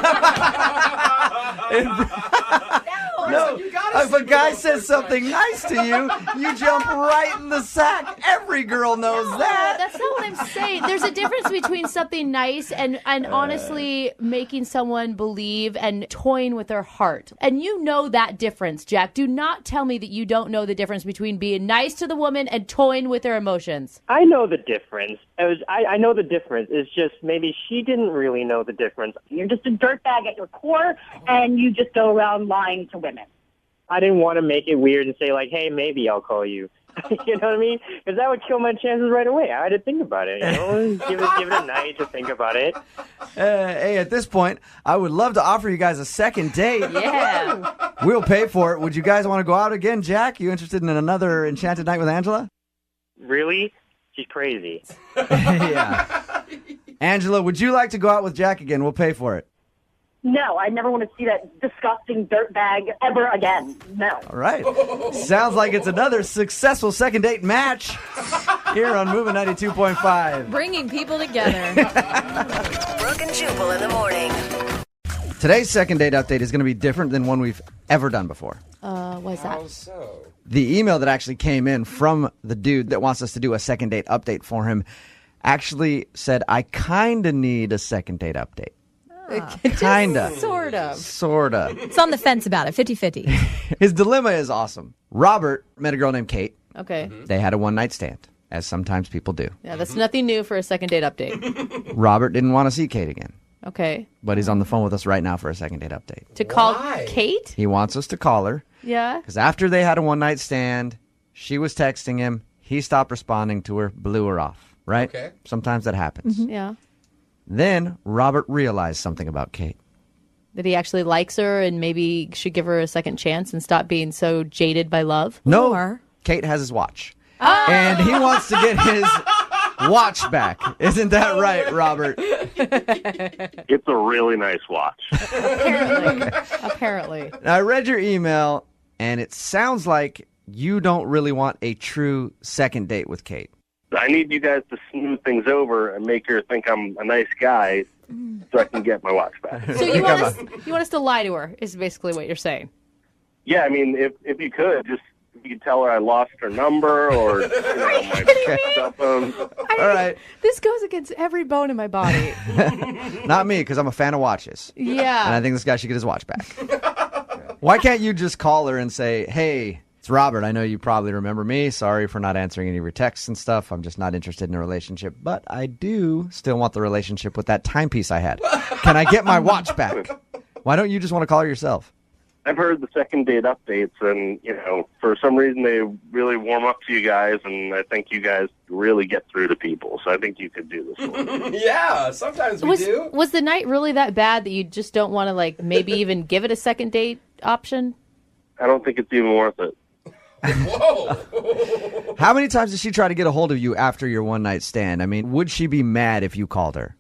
No, if a guy says something nice to you, you jump right in the sack. Every girl knows that. That's not what I'm saying. There's a difference between something nice and honestly making someone believe and toying with their heart. And you know that difference, Jack. Do not tell me that you don't know the difference between being nice to the woman and toying with their emotions. I know the difference. I know the difference. It's just maybe she didn't really know the difference. You're just a dirtbag at your core, and you just go around lying to women. I didn't want to make it weird and say, like, hey, maybe I'll call you. You know what I mean? Because that would kill my chances right away. I had to think about it. You know, give it a night to think about it. Hey, at this point, I would love to offer you guys a second date. Yeah. We'll pay for it. Would you guys want to go out again, Jack? You interested in another enchanted night with Angela? Really? She's crazy. Yeah. Angela, would you like to go out with Jack again? We'll pay for it. No, I never want to see that disgusting dirtbag ever again. No. All right. Sounds like it's another successful second date match here on Moving 92.5. Bringing people together. Brooke and Jubal in the morning. Today's second date update is going to be different than one we've ever done before. What's that? How so? The email that actually came in from the dude that wants us to do a second date update for him actually said, I kind of need a second date update. Kinda. Sorta. It's on the fence about it, 50-50. His dilemma is awesome. Robert met a girl named Kate. Okay. They had a one-night stand, as sometimes people do. Yeah, that's nothing new for a second date update. Robert didn't want to see Kate again, Okay. but he's on the phone with us right now for a second date update. To call Why? Kate? He wants us to call her Yeah. because after they had a one-night stand, she was texting him. He stopped responding to her, blew her off, right? Okay. Sometimes that happens. Yeah. Then Robert realized something about Kate. That he actually likes her and maybe should give her a second chance and stop being so jaded by love? No, Or- Kate has his watch. And he wants to get his watch back. Isn't that right, Robert? It's a really nice watch. Apparently. Now, I read your email, and it sounds like you don't really want a true second date with Kate. I need you guys to smooth things over and make her think I'm a nice guy so I can get my watch back. So you want us to lie to her is basically what you're saying. Yeah, I mean, if you could, just if you could tell her I lost her number or my cell phone. All right. This goes against every bone in my body. Not me, because I'm a fan of watches. Yeah. And I think this guy should get his watch back. Why can't you just call her and say, hey, it's Robert. I know you probably remember me. Sorry for not answering any of your texts and stuff. I'm just not interested in a relationship. But I do still want the relationship with that timepiece I had. Can I get my watch back? Why don't you just want to call her yourself? I've heard the second date updates, and, for some reason they really warm up to you guys, and I think you guys really get through to people. So I think you could do this one. Yeah, sometimes we do. Was the night really that bad that you just don't want to, maybe even give it a second date option? I don't think it's even worth it. Whoa. How many times did she try to get a hold of you after your one-night stand? I mean, would she be mad if you called her?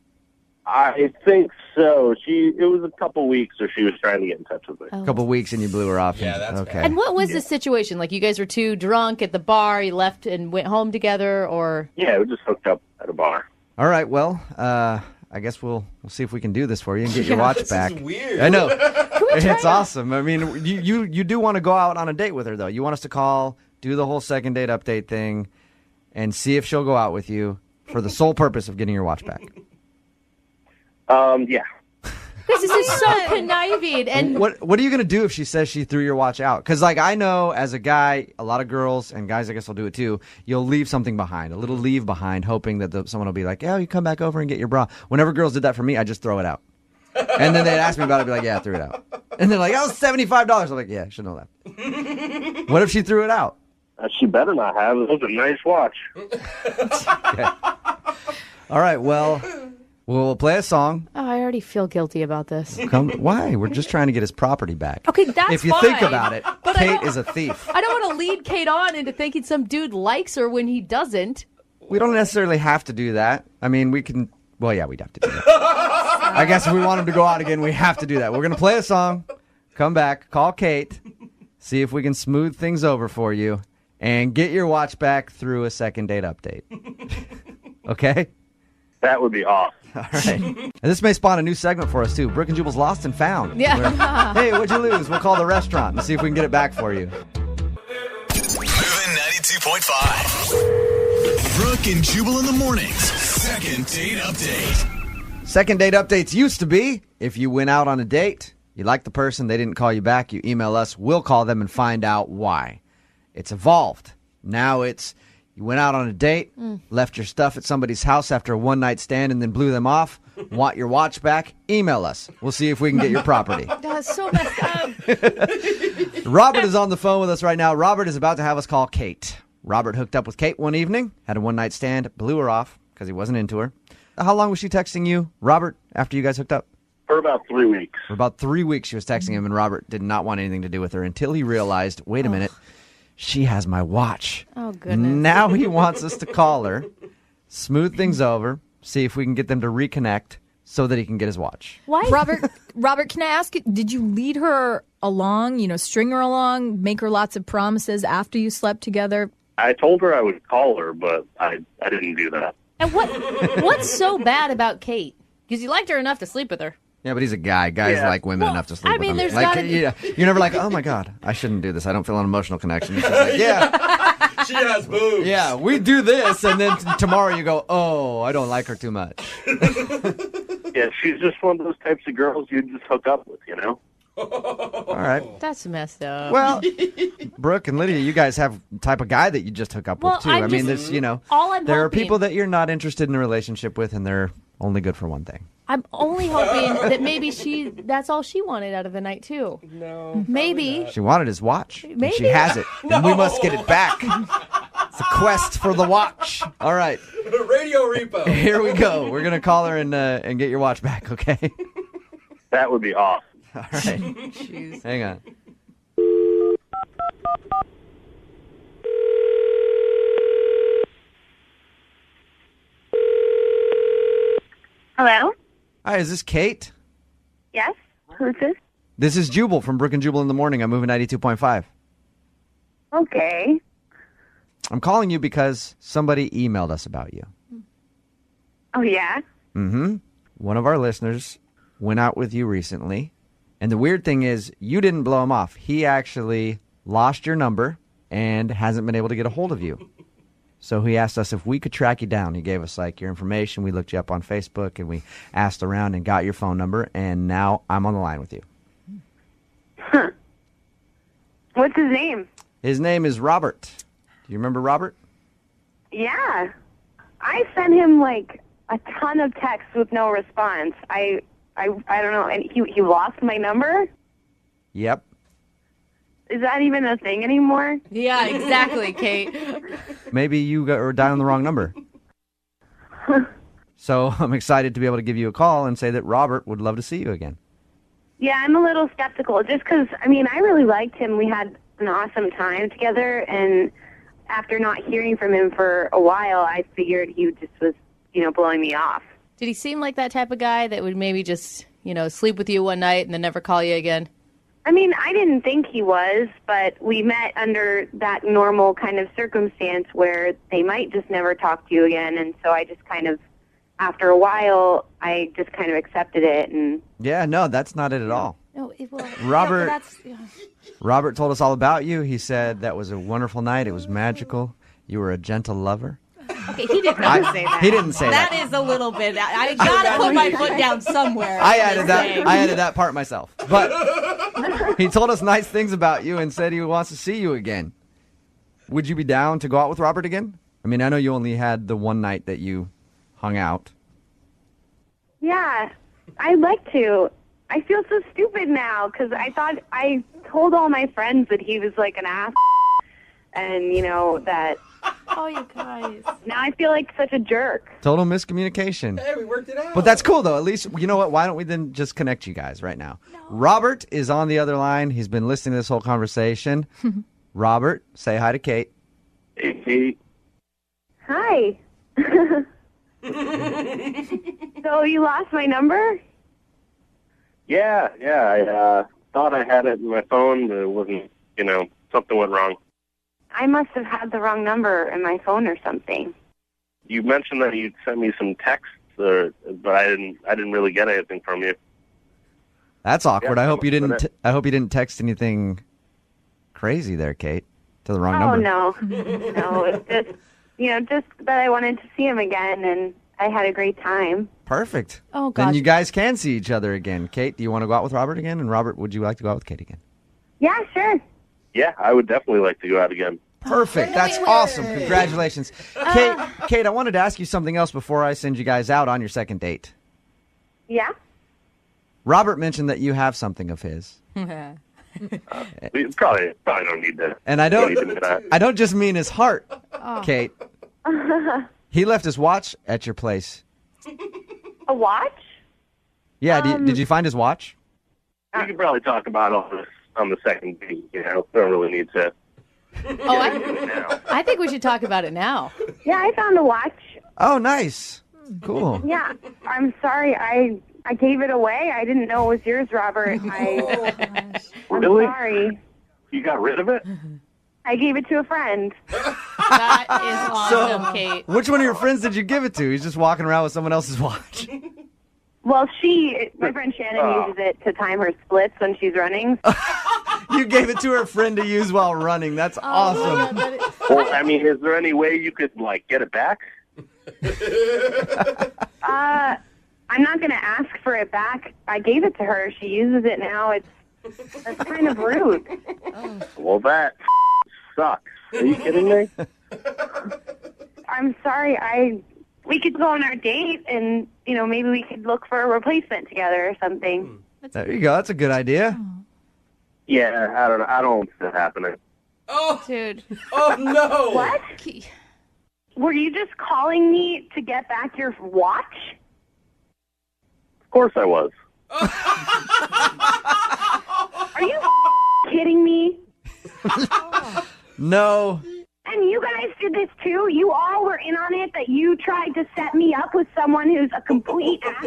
I think so. It was a couple weeks or she was trying to get in touch with me. A couple weeks and you blew her off. Yeah, that's okay. bad. And what was the situation? Like, you guys were too drunk at the bar, you left and went home together, or? Yeah, we just hooked up at a bar. All right, well, I guess we'll see if we can do this for you and get your watch This back. is weird. I know. It's awesome. I mean, you do want to go out on a date with her, though. You want us to call, do the whole second date update thing, and see if she'll go out with you for the sole purpose of getting your watch back. Yeah. This is so conniving. And What are you going to do if she says she threw your watch out? Because, I know as a guy, a lot of girls, and guys I guess will do it too, you'll leave something behind, a little leave behind, hoping that someone will be like, oh, you come back over and get your bra. Whenever girls did that for me, I just throw it out. And then they'd ask me about it, I'd be like, yeah, I threw it out. And they're like, oh, $75. I'm like, yeah, I should know that. What if she threw it out? She better not have. It was a nice watch. Okay. All right, well, we'll play a song. Oh, I already feel guilty about this. Why? We're just trying to get his property back. Okay, that's If you fine, think about it, but Kate is a thief. I don't want to lead Kate on into thinking some dude likes her when he doesn't. We don't necessarily have to do that. I mean, we can... Well, yeah, we'd have to do that. I guess if we want him to go out again, we have to do that. We're going to play a song, come back, call Kate, see if we can smooth things over for you, and get your watch back through a second date update. Okay? That would be awesome. All right. And this may spawn a new segment for us, too. Brooke and Jubal's Lost and Found. Yeah. Where, hey, what'd you lose? We'll call the restaurant and see if we can get it back for you. Moving 92.5. Brooke and Jubal in the mornings. Second date update. Second date updates used to be if you went out on a date, you liked the person, they didn't call you back, you email us, we'll call them and find out why. It's evolved. Now it's you went out on a date, left your stuff at somebody's house after a one-night stand and then blew them off, want your watch back, email us. We'll see if we can get your property. That's so messed up. Robert is on the phone with us right now. Robert is about to have us call Kate. Robert hooked up with Kate one evening, had a one-night stand, blew her off because he wasn't into her. How long was she texting you, Robert, after you guys hooked up? For about 3 weeks. For about 3 weeks she was texting him, and Robert did not want anything to do with her until he realized, wait a minute, she has my watch. Oh, goodness. Now he wants us to call her, smooth things over, see if we can get them to reconnect so that he can get his watch. Why? Robert, can I ask you, did you lead her along, string her along, make her lots of promises after you slept together? I told her I would call her, but I didn't do that. And what's so bad about Kate? Because you liked her enough to sleep with her. Yeah, but he's a guy. Guys like women enough to sleep I mean, with them. there's gotta be- You're never like, oh my God, I shouldn't do this. I don't feel an emotional connection. It's just like, yeah. She has boobs. Yeah, we do this, and then tomorrow you go, oh, I don't like her too much. Yeah, she's just one of those types of girls you just hook up with, All right. That's messed up. Well, Brooke and Lydia, you guys have the type of guy that you just hook up with, too. I mean, there's, all I'm there are hoping- people that you're not interested in a relationship with, and they're only good for one thing. I'm only hoping that maybe that's all she wanted out of the night, too. No. Maybe. She wanted his watch. And Maybe. she has it. And we must get it back. It's a quest for the watch. All right. Radio repo. Here we go. We're going to call her and get your watch back, okay? That would be awesome. All right. Hang on. Hello? Hi, is this Kate? Yes? Who's this? This is Jubal from Brooke and Jubal in the Morning. I'm moving 92.5. Okay. I'm calling you because somebody emailed us about you. Oh, yeah? Mm-hmm. One of our listeners went out with you recently. And the weird thing is, you didn't blow him off. He actually lost your number and hasn't been able to get a hold of you. So he asked us if we could track you down. He gave us, your information. We looked you up on Facebook, and we asked around and got your phone number. And now I'm on the line with you. Huh. What's his name? His name is Robert. Do you remember Robert? Yeah. I sent him, a ton of texts with no response. I don't know. And he lost my number? Yep. Is that even a thing anymore? Yeah, exactly, Kate. Maybe you were dialing the wrong number. So I'm excited to be able to give you a call and say that Robert would love to see you again. Yeah, I'm a little skeptical just because, I really liked him. We had an awesome time together, and after not hearing from him for a while, I figured he just was, blowing me off. Did he seem like that type of guy that would maybe just, sleep with you one night and then never call you again? I didn't think he was, but we met under that normal kind of circumstance where they might just never talk to you again, and so I just kind of, after a while, I just kind of accepted it. And Yeah, no, that's not it at all. No, Robert- that's, Robert told us all about you. He said that was a wonderful night. It was magical. You were a gentle lover. Okay, he did not say that. He didn't say that. That is a little bit. I gotta put my foot down somewhere. I added that part myself. But he told us nice things about you and said he wants to see you again. Would you be down to go out with Robert again? I know you only had the one night that you hung out. yeah, I'd like to. I feel so stupid now because I thought I told all my friends that he was like an ass, and, that Oh, you guys. now I feel like such a jerk. Total miscommunication. Hey, we worked it out. But that's cool, though. At least, you know what? Why don't we then just connect you guys right now? No. Robert is on the other line. He's been listening to this whole conversation. Robert, say hi to Kate. Hey, Kate. Hi. So you lost my number? Yeah. I thought I had it in my phone, but it wasn't, something went wrong. I must have had the wrong number in my phone or something. You mentioned that you'd sent me some texts, but I didn't really get anything from you. That's awkward. Yeah, I hope you didn't. but I hope you didn't text anything crazy there, Kate, to the wrong number. No. No, it's just that I wanted to see him again, and I had a great time. Perfect. Oh, Then gosh. you guys can see each other again. Kate, do you want to go out with Robert again? And Robert, would you like to go out with Kate again? Yeah, sure. Yeah, I would definitely like to go out again. Perfect. That's awesome. Congratulations. Kate, I wanted to ask you something else before I send you guys out on your second date. Yeah? Robert mentioned that you have something of his. We probably don't need to. And I need to admit that. don't just mean his heart, Kate. He left his watch at your place. A watch? Yeah, did you find his watch? We could probably talk about all this on the second date. We don't really need to. I think we should talk about it now. Yeah, I found the watch. Oh, nice. Cool. Yeah, I'm sorry. I gave it away. I didn't know it was yours, Robert. I'm Really? sorry. You got rid of it? I gave it to a friend. That is awesome, Kate. Which one of your friends did you give it to? He's just walking around with someone else's watch. Well, my friend Shannon uses it to time her splits when she's running. You gave it to her friend to use while running. That's awesome. Well, I mean, is there any way you could, get it back? I'm not going to ask for it back. I gave it to her. She uses it now. That's kind of rude. Well, that sucks. Are you kidding me? I'm sorry. We could go on our date and, maybe we could look for a replacement together or something. There you go. That's a good idea. Yeah, I don't know. I don't want that happening. Oh, dude. Oh, no. What? Were you just calling me to get back your watch? Of course I was. Are you kidding me? No. And you guys did this too? You all were in on it, that you tried to set me up with someone who's a complete ass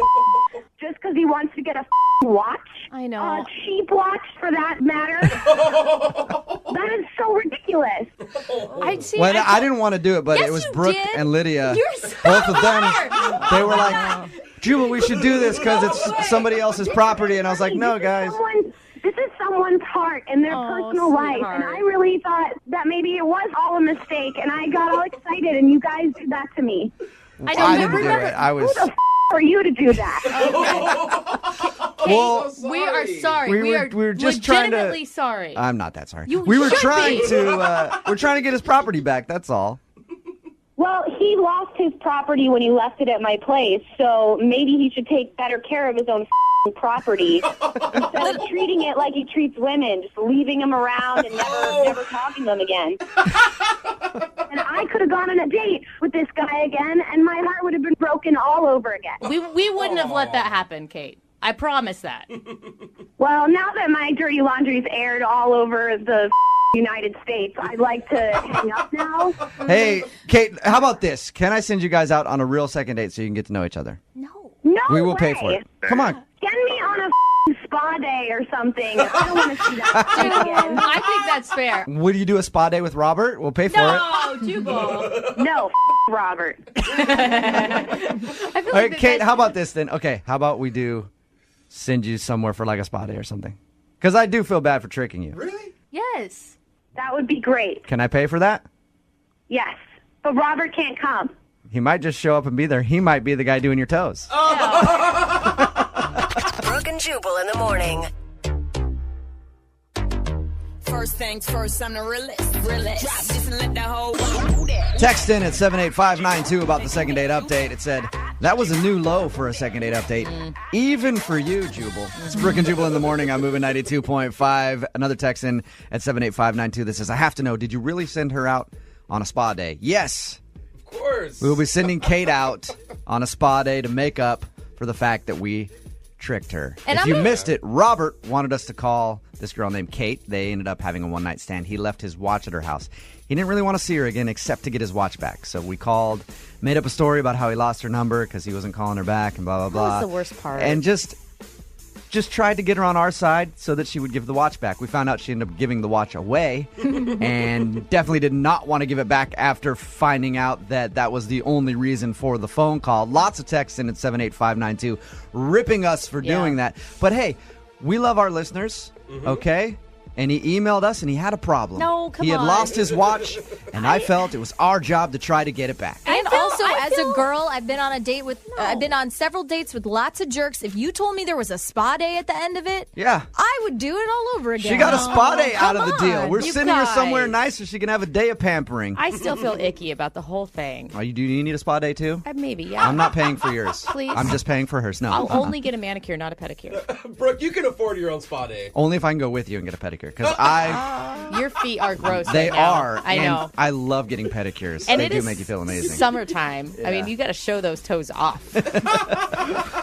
just because he wants to get a watch? I know. A cheap watch, for that matter. That is so ridiculous. I didn't want to do it, but Yes, it was you Brooke did. and Lydia. You're so Both of them. smart. They were like, Jubal, we should do this because it's somebody else's property. And I was like, no, guys. This is someone's heart and their personal life, and I really thought that maybe it was all a mistake, and I got all excited, and you guys did that to me. I didn't do it. I was. Who the are you to do that? Well, we are sorry. we were just trying to. legitimately sorry. I'm not that sorry. You we were should trying be. to. We're trying to get his property back. That's all. Well, he lost his property when he left it at my place, so maybe he should take better care of his own property instead of treating it like he treats women, just leaving them around and never talking to them again. And I could have gone on a date with this guy again, and my heart would have been broken all over again. We wouldn't have let that happen, Kate. I promise that. Well, now that my dirty laundry's aired all over the United States, I'd like to hang up now. Hey, Kate, how about this? Can I send you guys out on a real second date so you can get to know each other? No We will way. pay for it. Come on. Send me on a spa day or something. I don't want to see that again. I think that's fair. Would you do a spa day with Robert? We'll pay for it. No, Jubal. No, Robert. I feel All right, Kate, how about this then? Okay, how about we send you somewhere for like a spa day or something? Because I do feel bad for tricking you. Really? Yes. That would be great. Can I pay for that? Yes. But Robert can't come. He might just show up and be there. He might be the guy doing your toes. Brooke and Jubal in the morning. First things first, I'm the realest. Drop this and let the whole world do that. Text in at 78592 about the second date update. It said, That was a new low for a second date update. Even for you, Jubal. It's Brooke and Jubal in the morning. I'm moving 92.5. Another text in at 78592 that says, I have to know, did you really send her out on a spa day? Yes. Of course. We will be sending Kate out on a spa day to make up for the fact that we tricked her. And if you missed it, Robert wanted us to call this girl named Kate. They ended up having a one-night stand. He left his watch at her house. He didn't really want to see her again except to get his watch back. So we called, made up a story about how he lost her number because he wasn't calling her back and blah, blah, blah. That was the worst part. And just tried to get her on our side so that she would give the watch back. We found out she ended up giving the watch away and definitely did not want to give it back after finding out that that was the only reason for the phone call. Lots of texts in at 78592 ripping us for doing that. But hey, we love our listeners, okay? And he emailed us, and he had a problem. No, come He had on. lost his watch, and I felt it was our job to try to get it back. And also, as a girl, I've been on a date with, I've been on several dates with lots of jerks. If you told me there was a spa day at the end of it, Yeah. I would do it all over again. She got a spa day out of the come deal. on. We're You sending her guys. somewhere nice so she can have a day of pampering. I still feel icky about the whole thing. Do you need a spa day too? Maybe, yeah. I'm not paying for yours. Please. I'm just paying for hers. No. I'll only get a manicure, not a pedicure. Brooke, you can afford your own spa day. Only if I can go with you and get a pedicure. Because Your feet are gross. they right now. are. I and know. I love getting pedicures. And they it do is make you feel amazing. Summertime. I mean, Yeah. you got to show those toes off.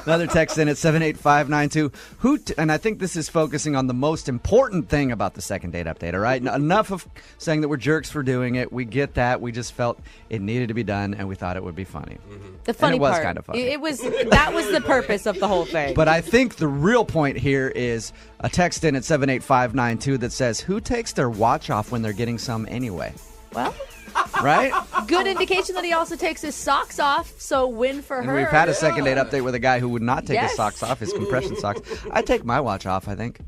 Another text in at 78592. And I think this is focusing on the most important thing about the second date update, all right? Enough of saying that we're jerks for doing it. We get that. We just felt it needed to be done, and we thought it would be funny. The funny and it was part, kind of funny. That was the purpose of the whole thing. But I think the real point here is a text in at 78592 that says, who takes their watch off when they're getting some anyway? Well, right? Good indication that he also takes his socks off, so win for And her. we've had a second date update with a guy who would not take his Yes. socks off, his compression socks. I take my watch off, I think.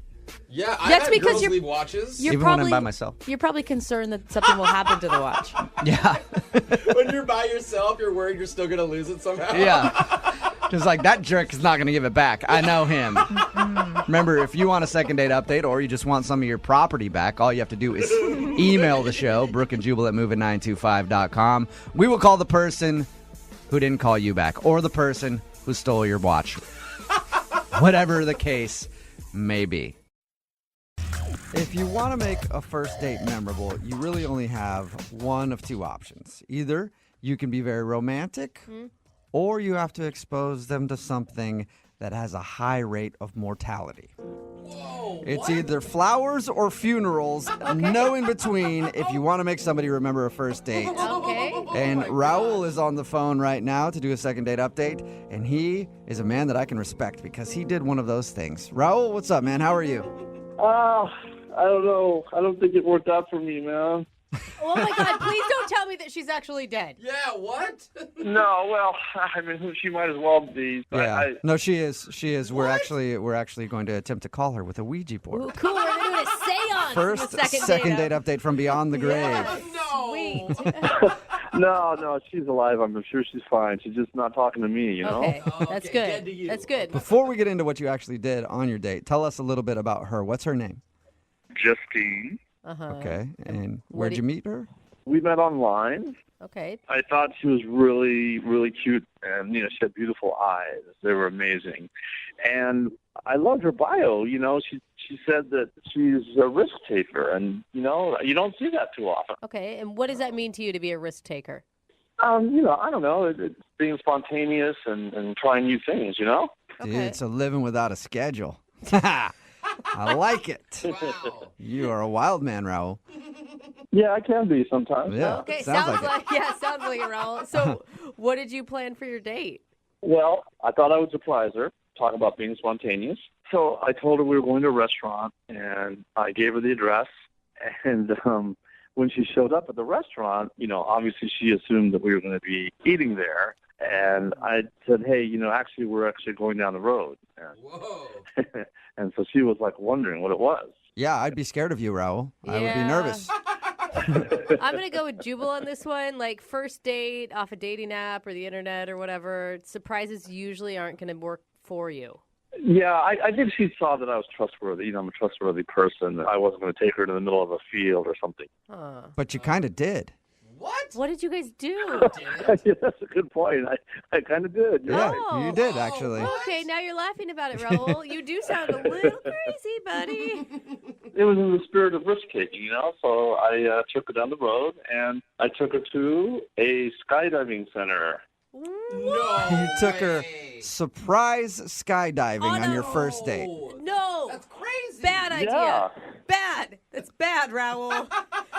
Yeah, I That's have because girls you're- leave watches. You're Even probably, when I'm by myself. You're probably concerned that something will happen to the watch. Yeah. When you're by yourself, you're worried you're still going to lose it somehow. Yeah. Just like, that jerk is not going to give it back. I know him. Remember, if you want a second date update or you just want some of your property back, all you have to do is email the show, Brooke and Jubal at moving925.com. We will call the person who didn't call you back or the person who stole your watch. Whatever the case may be. If you want to make a first date memorable, you really only have one of two options. Either you can be very romantic, or you have to expose them to something that has a high rate of mortality. It's either flowers or funerals, no in between if you want to make somebody remember a first date. Okay. And Raul is on the phone right now to do a second date update, and he is a man that I can respect because he did one of those things. Raul, what's up, man? How are you? I don't know. I don't think it worked out for me, man. Oh my God! Please don't tell me that she's actually dead. Yeah, what? No, well, I mean, she might as well be. But Yeah. No, she is. She is. We're actually going to attempt to call her with a Ouija board. Ooh, cool. We're doing a seance. First the second date update from beyond the grave. No. Sweet. No, she's alive. I'm sure she's fine. She's just not talking to me, you know? Okay, that's good to good. you. That's good. Before we get into what you actually did on your date, tell us a little bit about her. What's her name? Justine. Okay. And what where'd do you meet her? We met online. Okay. I thought she was really, really cute, and she had beautiful eyes. They were amazing, and I loved her bio. She said that she's a risk taker, and you don't see that too often. Okay. And what does that mean to you to be a risk taker? I don't know. It's being spontaneous and trying new things. Okay. Dude, so living without a schedule. I like it. Wow. You are a wild man, Raul. Yeah, I can be sometimes. Yeah. Okay. Sounds like it. Sounds like it, Raul. So, what did you plan for your date? Well, I thought I would surprise her, talk about being spontaneous. So I told her we were going to a restaurant, and I gave her the address. And when she showed up at the restaurant, obviously she assumed that we were going to be eating there. And I said, hey, actually, we're actually going down the road. Whoa. And so she was like wondering what it was. Yeah, I'd be scared of you, Raul. I would be Yeah. nervous. I'm going to go with Jubal on this one. Like, first date off a dating app or the internet or whatever, surprises usually aren't going to work for you. Yeah, I think she saw that I was trustworthy. I'm a trustworthy person. I wasn't going to take her to the middle of a field or something. Huh. But you kind of did. What? What did you guys do? Yeah, that's a good point. I kind of did. Yeah, Oh. you did, actually. Okay, now you're laughing about it, Raul. You do sound a little crazy, buddy. It was in the spirit of risk taking, you know. So I took her down the road, and I took her to a skydiving center. You took her surprise skydiving on your first date. No. That's crazy. Bad idea. Yeah. Bad. That's bad, Raul.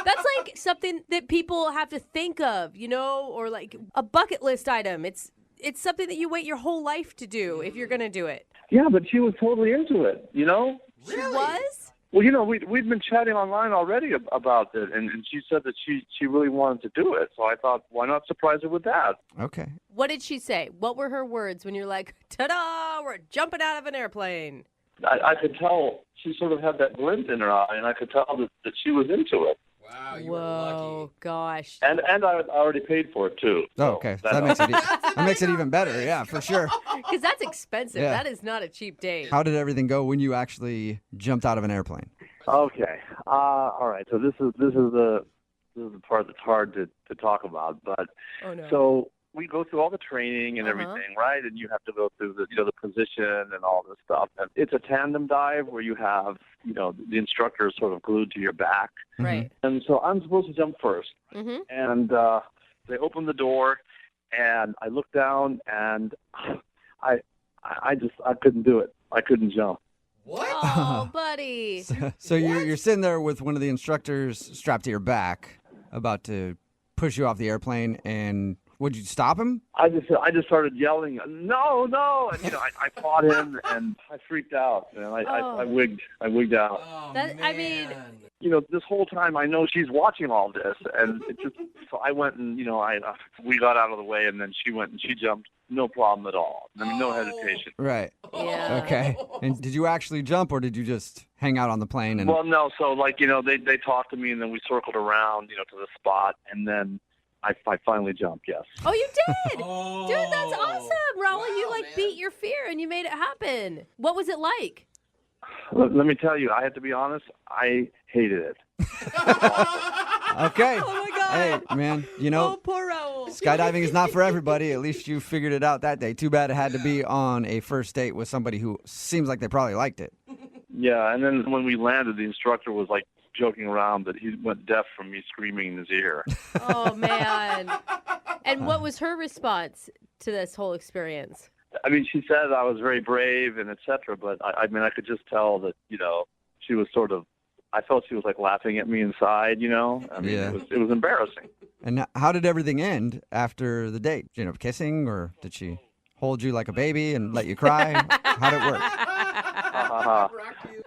That's like something that people have to think of, you know, or like a bucket list item. It's something that you wait your whole life to do if you're going to do it. Yeah, but she was totally into it, you know. She was? Well, you know, we'd been chatting online already about it, and she said that she really wanted to do it. So I thought, why not surprise her with that? Okay. What did she say? What were her words when you're like, ta-da, we're jumping out of an airplane? I could tell she sort of had that glint in her eye, and I could tell that she was into it. Wow, you Whoa, gosh. And I already paid for it, too. Oh, okay. That makes it even better. Yeah, for sure. Because that's expensive. Yeah. That is not a cheap date. How did everything go when you actually jumped out of an airplane? Okay. All right. So this is the part that's hard to talk about. But Oh, no. so we go through all the training and everything, right? And you have to go through the position and all this stuff. And it's a tandem dive where you have, the instructor is sort of glued to your back. Right. And so I'm supposed to jump first. Mm-hmm. And they open the door, and I look down, and I couldn't do it. I couldn't jump. What? Oh, buddy. So you're sitting there with one of the instructors strapped to your back, about to push you off the airplane, and would you stop him? I just started yelling, no, and I fought him, and I freaked out, and I wigged out. Oh, I mean, This whole time I know she's watching all this, and so I went and we got out of the way, and then she went and she jumped, no problem at all. I mean, no hesitation. Right. Yeah. Okay. And did you actually jump, or did you just hang out on the plane? And Well, no. So they talked to me, and then we circled around, to the spot, and then I finally jumped. Yes. Oh, you did? Oh. Dude, that's awesome. Raul, you man. beat your fear and you made it happen. What was it like? Let me tell you, I have to be honest. I hated it. Okay. Oh, my God. Hey, man, Oh, poor Raul. skydiving is not for everybody. At least you figured it out that day. Too bad it had to be on a first date with somebody who seems like they probably liked it. Yeah, and then when we landed, the instructor was joking around that he went deaf from me screaming in his ear. Oh, man. And what was her response to this whole experience? I mean, she said I was very brave and et cetera, but I could just tell that, she was sort of, I felt she was laughing at me inside, I mean, Yeah. it was embarrassing. And how did everything end after the date? Kissing, or did she hold you like a baby and let you cry? How'd it work?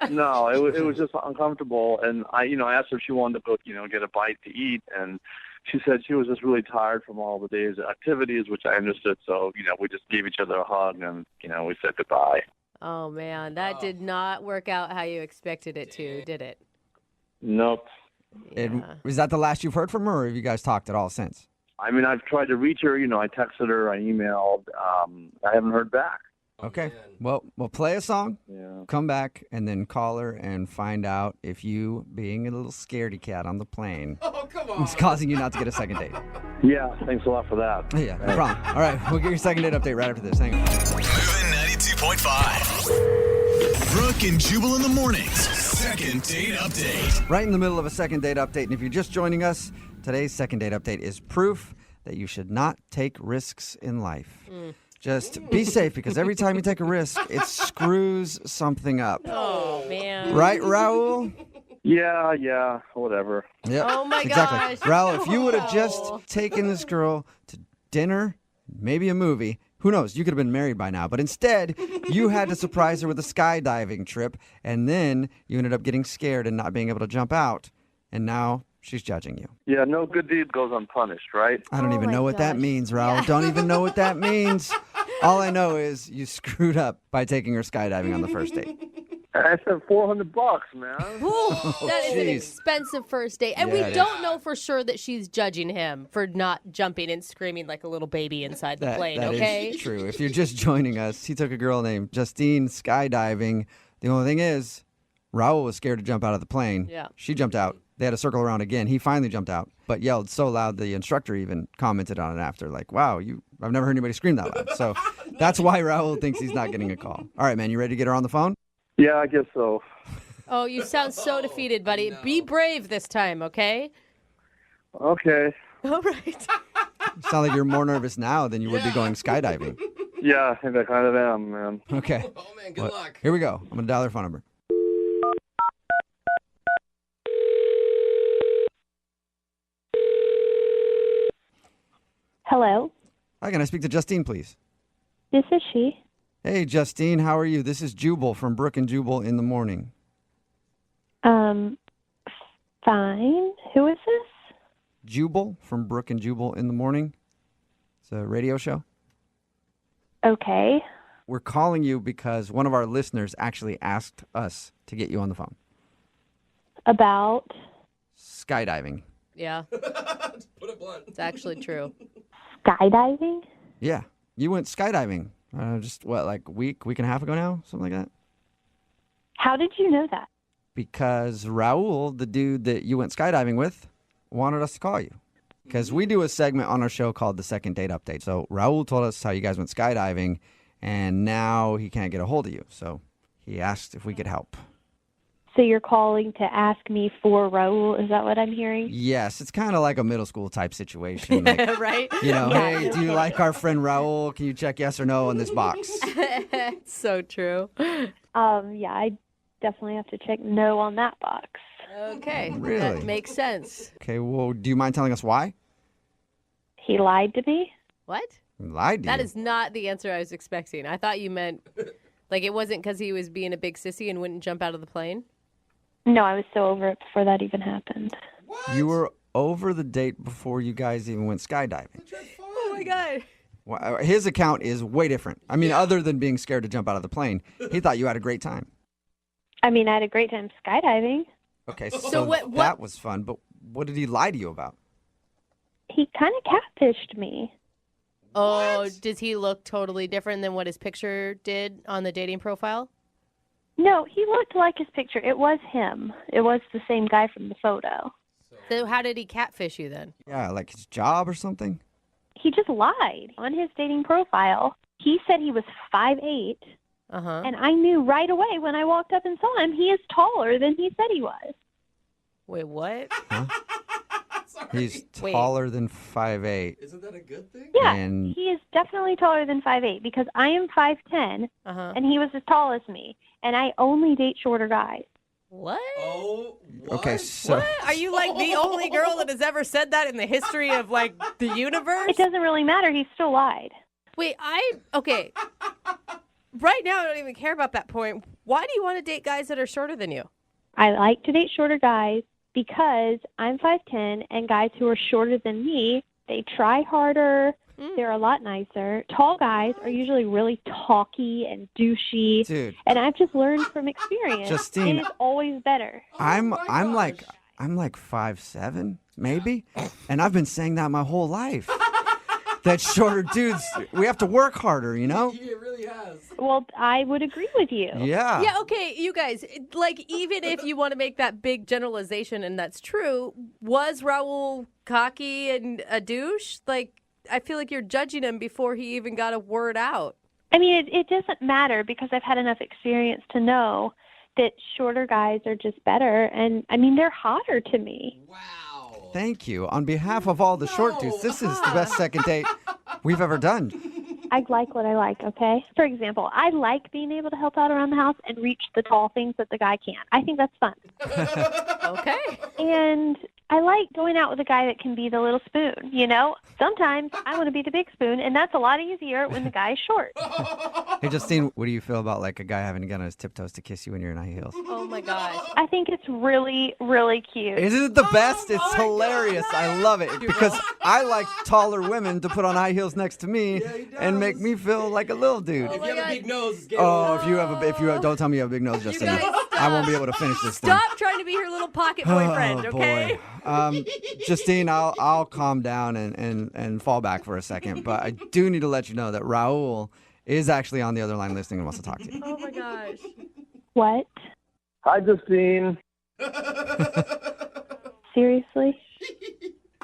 No, it was just uncomfortable, and I asked her if she wanted to go, get a bite to eat, and she said she was just really tired from all the day's activities, which I understood. So, we just gave each other a hug, and we said goodbye. Oh, man. That did not work out how you expected it to, did it? Nope. And is that the last you've heard from her, or have you guys talked at all since? I mean, I've tried to reach her. I texted her, I emailed. I haven't heard back. Okay. Well, we'll play a song, Yeah. come back, and then call her and find out if you, being a little scaredy cat on the plane, Oh, come on. is causing you not to get a second date. Yeah, thanks a lot for that. Yeah, no problem. All right, we'll get your second date update right after this. Hang on. Moving 92.5. Brooke and Jubal in the mornings. Second date update. Right in the middle of a second date update, and if you're just joining us, today's second date update is proof that you should not take risks in life. Just be safe, because every time you take a risk, it screws something up. Oh, man. Right, Raul? Yeah, whatever. Yep. Oh, my exactly. gosh. Raul, if you would have Raul. just taken this girl to dinner, maybe a movie, who knows, you could have been married by now. But instead, you had to surprise her with a skydiving trip, and then you ended up getting scared and not being able to jump out, and now she's judging you. Yeah, no good deed goes unpunished, right? I don't Oh even my know what that gosh. means, Raul. Don't even know what that means. All I know is you screwed up by taking her skydiving on the first date. I said $400, man. Ooh, that is an jeez. expensive first date. And Yeah, it we is. don't know for sure that she's judging him for not jumping and screaming like a little baby inside the plane, That okay? is true. If you're just joining us, he took a girl named Justine skydiving. The only thing is, Raul was scared to jump out of the plane. Yeah. She jumped out. They had to circle around again. He finally jumped out, but yelled so loud the instructor even commented on it after, like, wow, I've never heard anybody scream that loud. So that's why Raul thinks he's not getting a call. All right, man, you ready to get her on the phone? Yeah, I guess so. Oh, you sound so defeated, buddy. No. Be brave this time, okay? Okay. All right. You sound like you're more nervous now than you would be going skydiving. Yeah, I kind of am, man. Okay. Oh, man, good luck. Here we go. I'm going to dial their phone number. Hello. Hi, can I speak to Justine, please? This is she. Hey, Justine, how are you? This is Jubal from Brooke and Jubal in the Morning. Fine. Who is this? Jubal from Brooke and Jubal in the Morning. It's a radio show. Okay. We're calling you because one of our listeners actually asked us to get you on the phone. About? Skydiving. Yeah. Put it blunt. It's actually true. Skydiving? Yeah. You went skydiving just, like a week and a half ago now? Something like that? How did you know that? Because Raul, the dude that you went skydiving with, wanted us to call you. Because we do a segment on our show called the Second Date Update. So Raul told us how you guys went skydiving, and now he can't get a hold of you. So he asked if we could help. So you're calling to ask me for Raul? Is that what I'm hearing? Yes, it's kind of like a middle school type situation. Like, right? You know, Yeah. hey, do you like our friend Raul? Can you check yes or no on this box? It's so true. Yeah, I definitely have to check no on that box. Okay. Really? That makes sense. Okay, well, do you mind telling us why? He lied to me? What? He lied to That you. is not the answer I was expecting. I thought you meant, like, it wasn't because he was being a big sissy and wouldn't jump out of the plane? No, I was so over it before that even happened. You were over the date before you guys even went skydiving. Oh, my God. Well, his account is way different. I mean, other than being scared to jump out of the plane, he thought you had a great time. I mean, I had a great time skydiving. Okay, so what- that was fun, but what did he lie to you about? He kind of catfished me. Oh, does he look totally different than what his picture did on the dating profile? No, he looked like his picture. It was him. It was the same guy from the photo. So how did he catfish you then? Yeah, like his job or something? He just lied on his dating profile. He said he was 5'8", Uh-huh. and I knew right away when I walked up and saw him, he is taller than he said he was. Wait, what? Huh? He's Wait. taller than 5'8". Isn't that a good thing? Yeah, And- he is definitely taller than 5'8", because I am 5'10", Uh-huh. and he was as tall as me, and I only date shorter guys. What? Oh, what? Okay, so What? Are you like the only girl that has ever said that in the history of like the universe? It doesn't really matter. He still lied. Wait, okay. Right now, I don't even care about that point. Why do you want to date guys that are shorter than you? I like to date shorter guys because I'm 5'10", and guys who are shorter than me, they try harder. They're a lot nicer. Tall guys are usually really talky and douchey. Dude. And I've just learned from experience. Justine. It is always better. I'm like 5'7", maybe, and I've been saying that my whole life. That shorter dudes, we have to work harder, you know? It really has. Well, I would agree with you. Yeah. Yeah, okay, you guys, like, even if you want to make that big generalization, and that's true, was Raul cocky and a douche? Like, I feel like you're judging him before he even got a word out. I mean, it doesn't matter because I've had enough experience to know that shorter guys are just better. And, I mean, they're hotter to me. Thank you. On behalf of all the short dudes, this is the best second date we've ever done. I like what I like, okay? For example, I like being able to help out around the house and reach the tall things that the guy can't. I think that's fun. Okay. And I like going out with a guy that can be the little spoon, you know? Sometimes I want to be the big spoon, and that's a lot easier when the guy is short. Hey, Justine, what do you feel about like a guy having to get on his tiptoes to kiss you when you're in high heels? Oh, my gosh. I think it's really, really cute. Isn't it the best? It's hilarious. I love it because I like taller women to put on high heels next to me and make me feel like a little dude. If you have a big nose, it's game Oh, over. if you don't tell me you have a big nose, Justine, guys, I won't be able to finish this thing. Stop trying to be her little pocket boyfriend, Oh, okay? boy. Justine, I'll calm down and fall back for a second, but I do need to let you know that Raul is actually on the other line listening and wants to talk to you. Oh, my gosh. What? Hi, Justine. Seriously?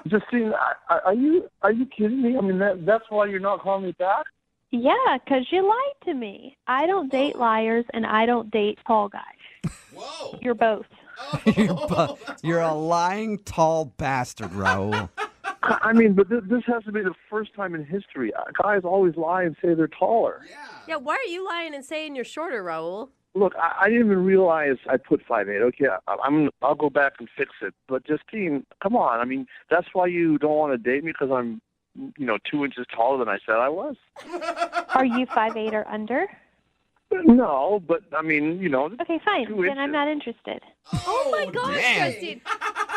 Justine, are you kidding me? I mean, that's why you're not calling me back? Yeah, 'cause you lied to me. I don't date liars, and I don't date tall guys. Whoa. You're both. You're a lying tall bastard, Raul. I mean, but this has to be the first time in history. Guys always lie and say they're taller. Yeah, why are you lying and saying you're shorter, Raul? Look, I didn't even realize I put 5'8". Okay, I'll go back and fix it. But Justine, come on. I mean, that's why you don't want to date me, because I'm, 2 inches taller than I said I was. Are you 5'8" or under? No, but I mean, Okay, fine. 2 Then inches. I'm not interested. Oh my gosh, man. Justin.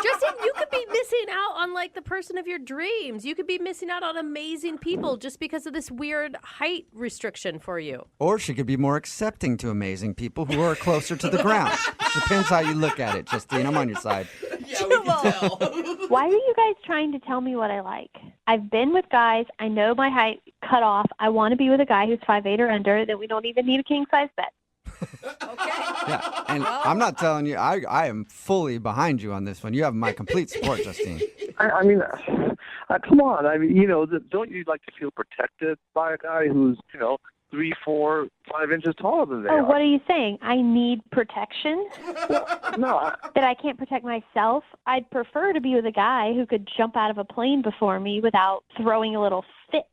Justin, you could be missing out on like the person of your dreams. You could be missing out on amazing people just because of this weird height restriction for you. Or she could be more accepting to amazing people who are closer to the ground. Depends how you look at it, Justine. I'm on your side. Yeah, we can tell. Why are you guys trying to tell me what I like? I've been with guys. I know my height cut off. I want to be with a guy who's 5'8" or under, then we don't even need a king-size bed. Yeah, and I'm not telling you, I am fully behind you on this one. You have my complete support, Justine. I mean, come on. I mean, don't you like to feel protected by a guy who's, 3, 4, 5 inches taller than they Oh, are? what are you saying? I need protection? No. That I can't protect myself? I'd prefer to be with a guy who could jump out of a plane before me without throwing a little fit.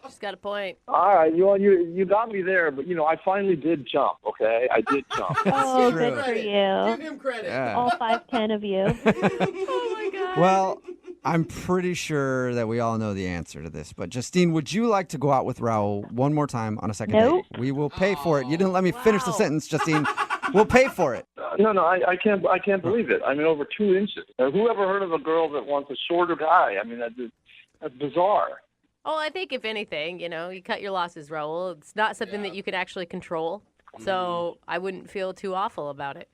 She's got a point. All right, you got me there, but I finally did jump. Okay, I did jump. Oh, true. good for Give you. him credit. Yeah. All 5'10" of you. Oh my god. Well, I'm pretty sure that we all know the answer to this. But Justine, would you like to go out with Raul one more time on a second Nope. date? We will pay for it. You didn't let me finish the wow. sentence, Justine. We'll pay for it. No, I can't believe it. I mean, over 2 inches. Who ever heard of a girl that wants a shorter guy? I mean, that's bizarre. Well, I think if anything, you cut your losses, Raul. It's not something that you can actually control. So I wouldn't feel too awful about it.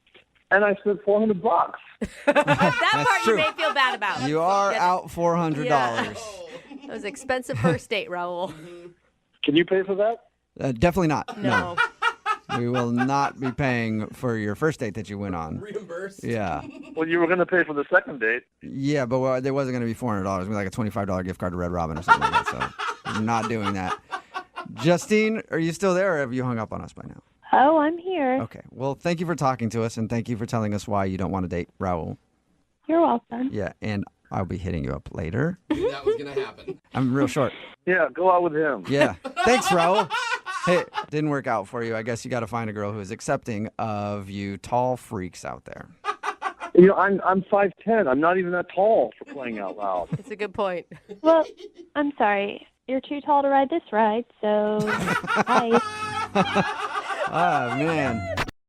And I spent $400. That part true. you may feel bad about. You are out $400. Yeah. That was an expensive first date, Raul. Can you pay for that? Definitely not. No. We will not be paying for your first date that you went on. Reimbursed. Yeah. Well, you were going to pay for the second date. Yeah, but there wasn't going to be $400. It was like a $25 gift card to Red Robin or something like that. So I'm not doing that. Justine, are you still there, or have you hung up on us by now? Oh, I'm here. Okay. Well, thank you for talking to us, and thank you for telling us why you don't want to date Raul. You're welcome. Yeah, and I'll be hitting you up later. Knew that was going to happen. I'm real short. Yeah, go out with him. Yeah. Thanks, Raul. Hey, didn't work out for you. I guess you got to find a girl who is accepting of you tall freaks out there. I'm 5'10". I'm not even that tall, for playing out loud. It's a good point. Well, I'm sorry. You're too tall to ride this ride, so bye. Ah, man.